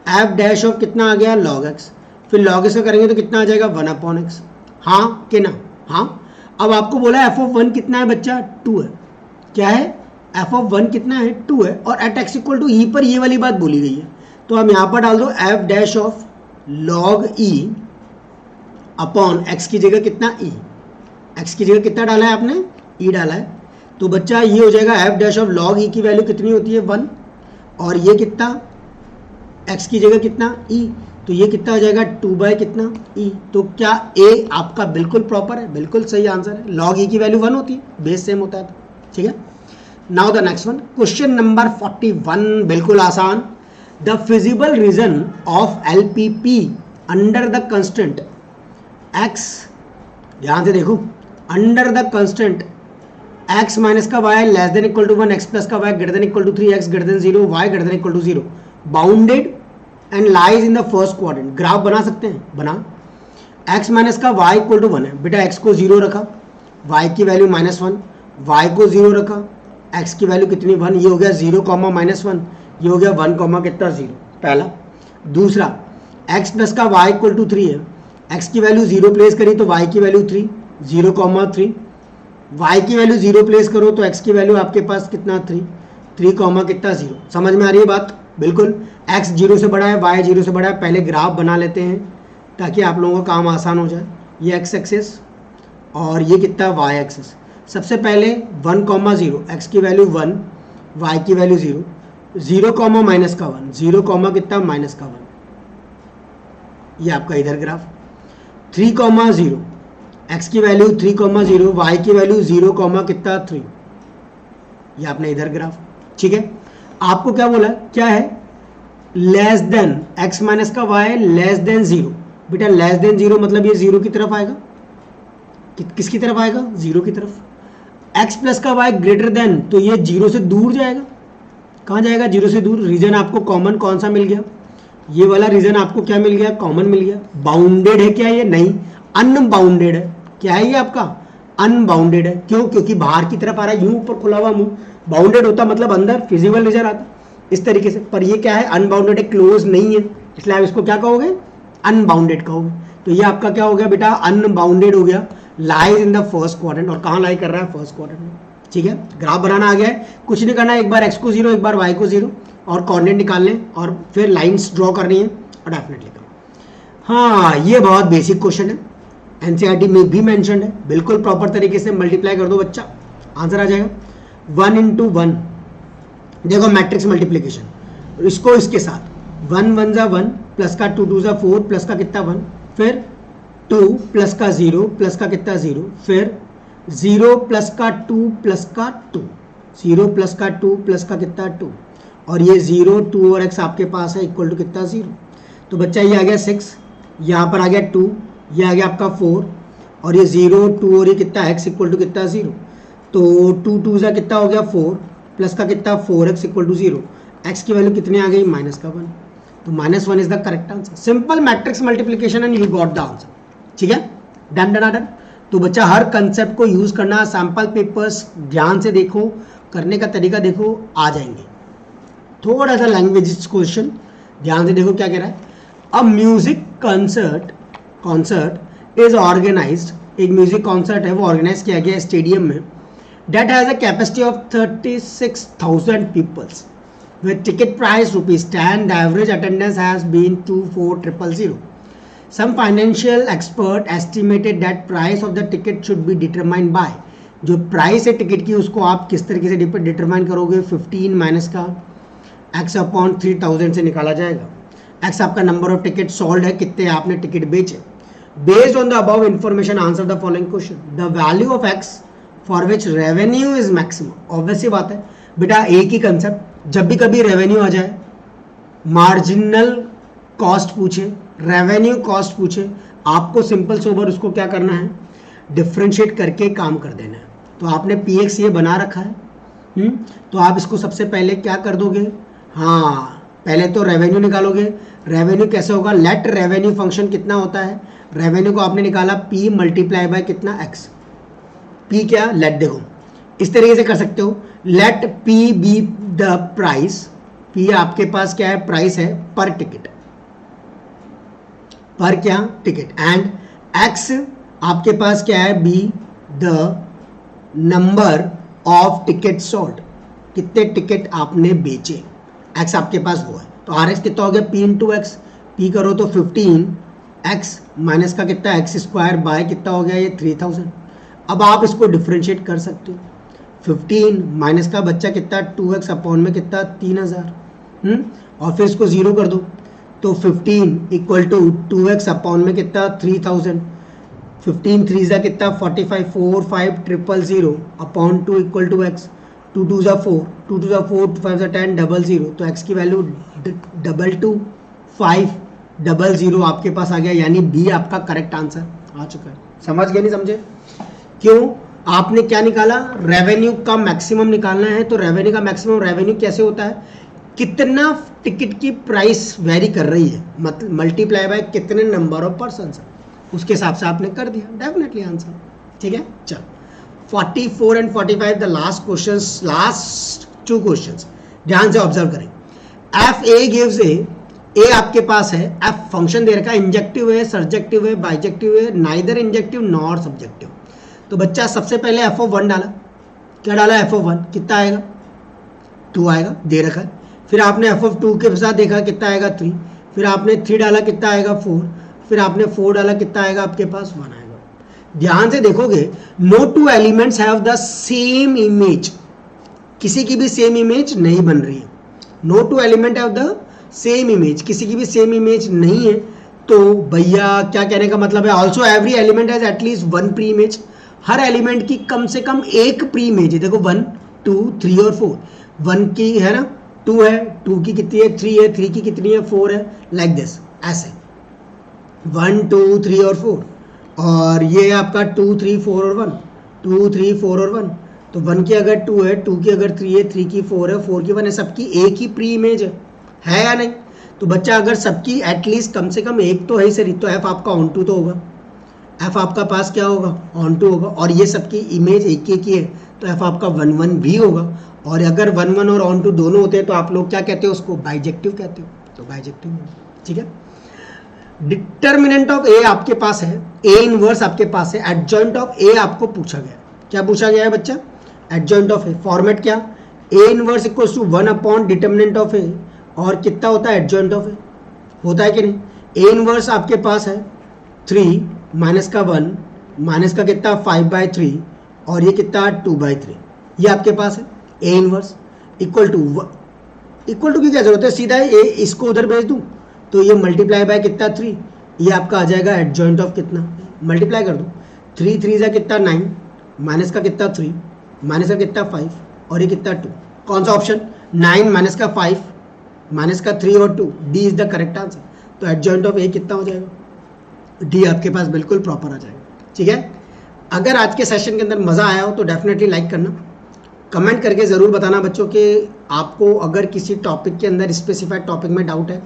एफ डैश ऑफ कितना आ गया log x, फिर log x का करेंगे तो कितना आ जाएगा 1/x, हाँ कि ना, हाँ। अब आपको बोला एफ ऑफ 1 कितना है बच्चा 2 है, क्या है एफ ऑफ 1 कितना है 2 है, और एट एक्स इक्वल टू ई पर ये वाली बात बोली गई है, तो हम यहाँ पर डाल दो F dash of log e upon x की जगह कितना e, x की जगह कितना डाला है आपने e डाला है, तो बच्चा ये हो जाएगा F dash of log e की वैल्यू कितनी होती है 1, और ये कितना x की जगह कितना e, तो ये कितना हो जाएगा 2 बाई कितना e। तो क्या a आपका बिल्कुल प्रॉपर है, बिल्कुल सही आंसर है। log a की वैल्यू 1 होती है, बेस सेम होता है तो, ठीक है। Now the next one, question number 41, बिल्कुल आसान। The feasible region of LPP under the constant x, ध्यान से देखो, under the constant x minus का y less than equal to 1, x plus का y greater than equal to 3, x greater than 0, y greater than equal to 0, bounded and lies in the first quadrant. Graph बना सकते हैं, बना। x minus का y equal to 1 है, बेटा x को 0 रखा, y की वैल्यू -1, y को 0 रखा, x की वैल्यू कितनी 1, ये हो गया 0 कॉमा -1, ये हो गया 1 कॉमा कितना 0, पहला। दूसरा, x प्लस का y इक्वल टू 3 है, x की वैल्यू 0 प्लेस करी तो y की वैल्यू 3, 0 कॉमा 3, y की वैल्यू 0 प्लेस करो तो x की वैल्यू आपके पास कितना 3, 3 कॉमा कितना 0। समझ में आ रही है बात? बिल्कुल। x 0 से बड़ा है, y 0 से बड़ा है, पहले ग्राफ बना लेते हैं ताकि आप लोगों का काम आसान हो जाए। ये x एक्सिस और ये कितना y एक्सिस। सबसे पहले 1 कॉमा 0, x की वैल्यू 1, y की वैल्यू 0, 0 कॉमा माइनस का 1, 0 कॉमा कितना माइनस का 1, ये आपका इधर ग्राफ। 3 कॉमा 0, x की वैल्यू 3 कॉमा 0, y की वैल्यू 0 कॉमा कितना 3, ये आपने इधर ग्राफ, ठीक है। आपको क्या बोला, क्या है, लेस देन x माइनस का y लेस देन 0। बेटा लेस देन 0 मतलब ये 0 की तरफ आएगा, किसकी तरफ आएगा, 0 की तरफ। x प्लस का y ग्रेटर देन, तो ये 0 से दूर जाएगा, कहाँ जाएगा, 0 से दूर। रीजन आपको कॉमन कौन सा मिल गया, ये वाला रीजन आपको क्या मिल गया, कॉमन मिल गया। बाउंडेड है क्या ये, नहीं, अनबाउंडेड है। क्या है ये आपका, अनबाउंडेड है। क्यों, क्योंकि बाहर की तरफ आ रहा है, यूं ऊपर खुला हुआ मुंह। बाउंडेड होता मतलब अंदर फिजिबल रीजन आता इस तरीके से, पर ये क्या है, अनबाउंडेड है, क्लोज नहीं है, इसलिए आप इसको क्या कहोगे, अनबाउंडेड कहोगे। तो ये आपका क्या हो गया बेटा, अनबाउंडेड हो गया, lies in the first quadrant. और कहाँ लाई कर रहा है, फर्स्ट क्वाड्रेंट में, ठीक है। ग्राफ बनाना आ गया है, कुछ नहीं करना है, एक बार x को 0, एक बार y को 0 और कोऑर्डिनेट निकालने और फिर लाइंस ड्रॉ करनी है और डेफिनेटली करो। हाँ, ये बहुत बेसिक क्वेश्चन है, एनसीईआरटी में भी मेंशन है, बिल्कुल प्रॉपर तरीके से मल्टीप्लाई कर दो बच्चा, आंसर आ जाएगा। 1 into 1, देखो मैट्रिक्स मल्टीप्लीकेशन, इसको इसके साथ 1 1 जा 1 प्लस का 2 2 जा 4 प्लस का कितना 1, फिर 2 प्लस का 0 प्लस का कितना 0, फिर 0 प्लस का 2 प्लस का 2, 0 प्लस का 2 प्लस का कितना 2, और ये 0 2 और x आपके पास है इक्वल टू कितना 0। तो बच्चा ये आ गया 6, यहाँ पर आ गया 2, ये आ गया आपका 4, और ये 0 2 और ये कितना x इक्वल टू कितना 0। तो 2 2 जा कितना हो गया 4 प्लस का कितना 4x इक्वल टू 0, x की वैल्यू कितनी आ गई, माइनस का 1। तो -1 is the correct answer. Simple matrix multiplication and you got the answer, ठीक है, डन डन डन। तो बच्चा हर कंसेप्ट को यूज करना, सैंपल पेपर्स ध्यान से देखो, करने का तरीका देखो, आ जाएंगे। थोड़ा सा लैंग्वेज क्वेश्चन ध्यान से देखो क्या कह रहा है। A music concert is organised, एक म्यूजिक कॉन्सर्ट है वो ऑर्गेनाइज किया गया स्टेडियम में, that has a capacity of 36,000 peoples with ticket price ₹10. The average attendance has been 24,000. Some financial expert estimated that price of the ticket should be determined by, जो price है ticket की उसको आप किस तरीके से डिटरमाइन करोगे, 15 माइनस का x अपॉन 3000 से निकाला जाएगा। x आपका नंबर ऑफ टिकट सोल्ड है, कितने आपने टिकट बेचे। Based on the above information answer the following question. The value of x for which revenue is maximum, obviously बात है बेटा, एक ही कंसेप्ट, जब भी कभी रेवेन्यू आ जाए, मार्जिनल कॉस्ट पूछे, रेवेन्यू कॉस्ट पूछे, आपको सिंपल सोबर उसको क्या करना है, डिफ्रेंशिएट करके काम कर देना है। तो आपने px ये बना रखा है, तो आप इसको सबसे पहले क्या कर दोगे, हाँ पहले तो रेवेन्यू निकालोगे। रेवेन्यू कैसे होगा, लेट रेवेन्यू फंक्शन कितना होता है, रेवेन्यू को आपने निकाला p मल्टीप्लाई बाय कितना x, p क्या, लेट, देखो इस तरीके से कर सकते हो, let p be the price, p आपके पास क्या है, प्राइस है पर टिकट, पर क्या टिकट, एंड x आपके पास क्या है, be the number of ticket sold, कितने टिकट आपने बेचे, x आपके पास वो है। तो आर एक्स कितना हो गया, p इंटू एक्स, p करो तो 15x माइनस का कितना x स्क्वायर बाय कितना हो गया, ये 3000। अब आप इसको डिफ्रेंशिएट कर सकते हो, 15 माइनस का बच्चा कितना 2x अपॉन में कितना 3000, और फिर इसको 0 कर दो, तो 15 इक्वल टू 2x अपॉन में कितना 3000, 15 3 ज़ा कितना 45, 4 5 000 अपॉन 2 इक्वल टू x, 2 2 ज़ा 4, 2 2 ज़ा 4, 5 ज़ा 10 00, तो x की वैल्यू 22500 आपके पास आ गया, यानी बी आपका करेक्ट आंसर आ चुका है। समझ गए नहीं समझे? क्यों? आपने क्या निकाला? रेवेन्यू का मैक्सिमम निकालना है। तो रेवेन्यू का मैक्सिमम रेवेन्यू कैसे होता है? कितना टिकट की प्राइस वेरी कर रही है, मतलब मल्टीप्लाई बाय कितने नंबर ऑफ पर्सन, उसके हिसाब से आपने कर दिया, डेफिनेटली आंसर। ठीक है, चल 44 and 45 the last questions, last 2 questions ध्यान से ऑब्जर्व करें। एफ ए गिव्स ए आपके पास है, एफ फंक्शन दे रखा है, इंजेक्टिव है, सर्जेक्टिव है, बाइजेक्टिव है, नाइदर इंजेक्टिव नॉर सब्जेक्टिव। तो बच्चा सबसे पहले एफ ऑफ 1 डाला, क्या डाला? एफ ऑफ 1 कितना आएगा? 2 आएगा, दे रखा है। फिर आपने एफ ऑफ 2 के साथ देखा कितना आएगा 3, फिर आपने 3 डाला कितना आएगा 4, फिर आपने 4 डाला कितना आएगा आपके पास 1 आएगा। ध्यान से देखोगे, no two elements have the same image, किसी की भी सेम इमेज नहीं बन रही है। No two element have the same image, किसी की भी सेम इमेज नहीं है। तो भैया क्या कहने का मतलब है? Also every element has at least 1 pre image, her element की कम से कम एक प्री इमेज है। देखो 1 2 3 और 4, 1 की है ना 2 है, 2 की कितनी है 3 है, 3 की कितनी है 4 है, लाइक दिस, ऐसे 1 2 3 और 4, और ये आपका 2 3 4 और 1, 2 3 4 और 1। तो 1 की अगर 2 है, 2 की अगर 3 है, 3 की 4 है, 4 की 1 है, सबकी एक ही प्री इमेज है या नहीं? तो बच्चा अगर सबकी एटलीस्ट कम से कम एक तो है ही सही, तो एफ आपका ऑन टू तो होगा, एफ आपका पास क्या होगा? ऑन टू होगा, और ये सबकी इमेज एक एक ही है, तो एफ आपका 1 1 भी होगा। और अगर 1 1 और ऑन टू दोनों होते हैं तो आप लोग क्या कहते हो? उसको बाइजेक्टिव कहते हो, तो बाइजेक्टिव होगा। ठीक है, डिटर्मिनेंट ऑफ ए आपके पास है, ए इनवर्स आपके पास है, एडजॉइंट ऑफ ए आपको पूछा गया है। क्या पूछा गया है बच्चा? Adjoint of A. फॉर्मेट क्या? A inverse equals to 1 upon determinant of A, और कितना होता है एडजॉइंट ऑफ ए? होता है कि नहीं? ए इनवर्स आपके पास है 3 माइनस का 1 माइनस का कितना 5/3, और ये कितना 2/3, ये आपके पास है ए इनवर्स इक्वल टू की क्या जरूरत है? सीधा ए इसको उधर भेज दूं तो ये मल्टीप्लाई बाय कितना 3, ये आपका आ जाएगा एडजॉइंट ऑफ कितना, मल्टीप्लाई कर दूं 3 3 जा कितना 9, माइनस का कितना 3, माइनस का कितना 5, और ये कितना 2। कौन सा ऑप्शन? 9 माइनस का 5 माइनस का 3 और 2, D is the correct answer. तो एडजॉइंट ऑफ ए कितना हो जाएगा? डी आपके पास बिल्कुल प्रॉपर आ जाएगा। ठीक है, अगर आज के सेशन के अंदर मज़ा आया हो तो डेफिनेटली लाइक करना, कमेंट करके ज़रूर बताना बच्चों कि आपको अगर किसी टॉपिक के अंदर स्पेसिफाइड टॉपिक में डाउट है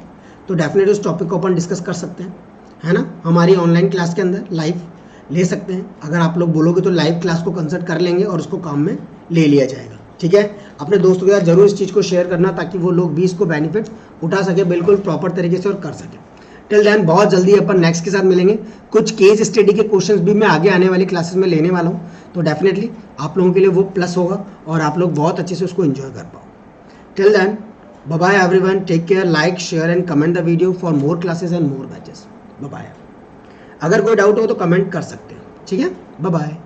तो डेफिनेटली उस टॉपिक को अपन डिस्कस कर सकते हैं, है ना। हमारी ऑनलाइन क्लास के अंदर लाइव ले सकते हैं, अगर आप लोग बोलोगे तो लाइव क्लास को कंसल्ट कर लेंगे और उसको काम में ले लिया जाएगा। ठीक है, अपने दोस्तों के साथ जरूर इस चीज़ को शेयर करना ताकि वो लोग भी इसको बेनिफिट उठा सके बिल्कुल प्रॉपर तरीके से और कर सके। टिल देन बहुत जल्दी अपन नेक्स्ट के साथ मिलेंगे। कुछ केस स्टडी के क्वेश्चंस भी मैं आगे आने वाली क्लासेस में लेने वाला हूँ, तो डेफिनेटली आप लोगों के लिए वो प्लस होगा और आप लोग बहुत अच्छे से उसको एंजॉय कर पाओ। Till then bye bye everyone, take care, like share and comment the video for more classes and more batches. Bye bye. अगर कोई डाउट हो तो कमेंट कर सकते हैं। ठीक है, बाय बाय।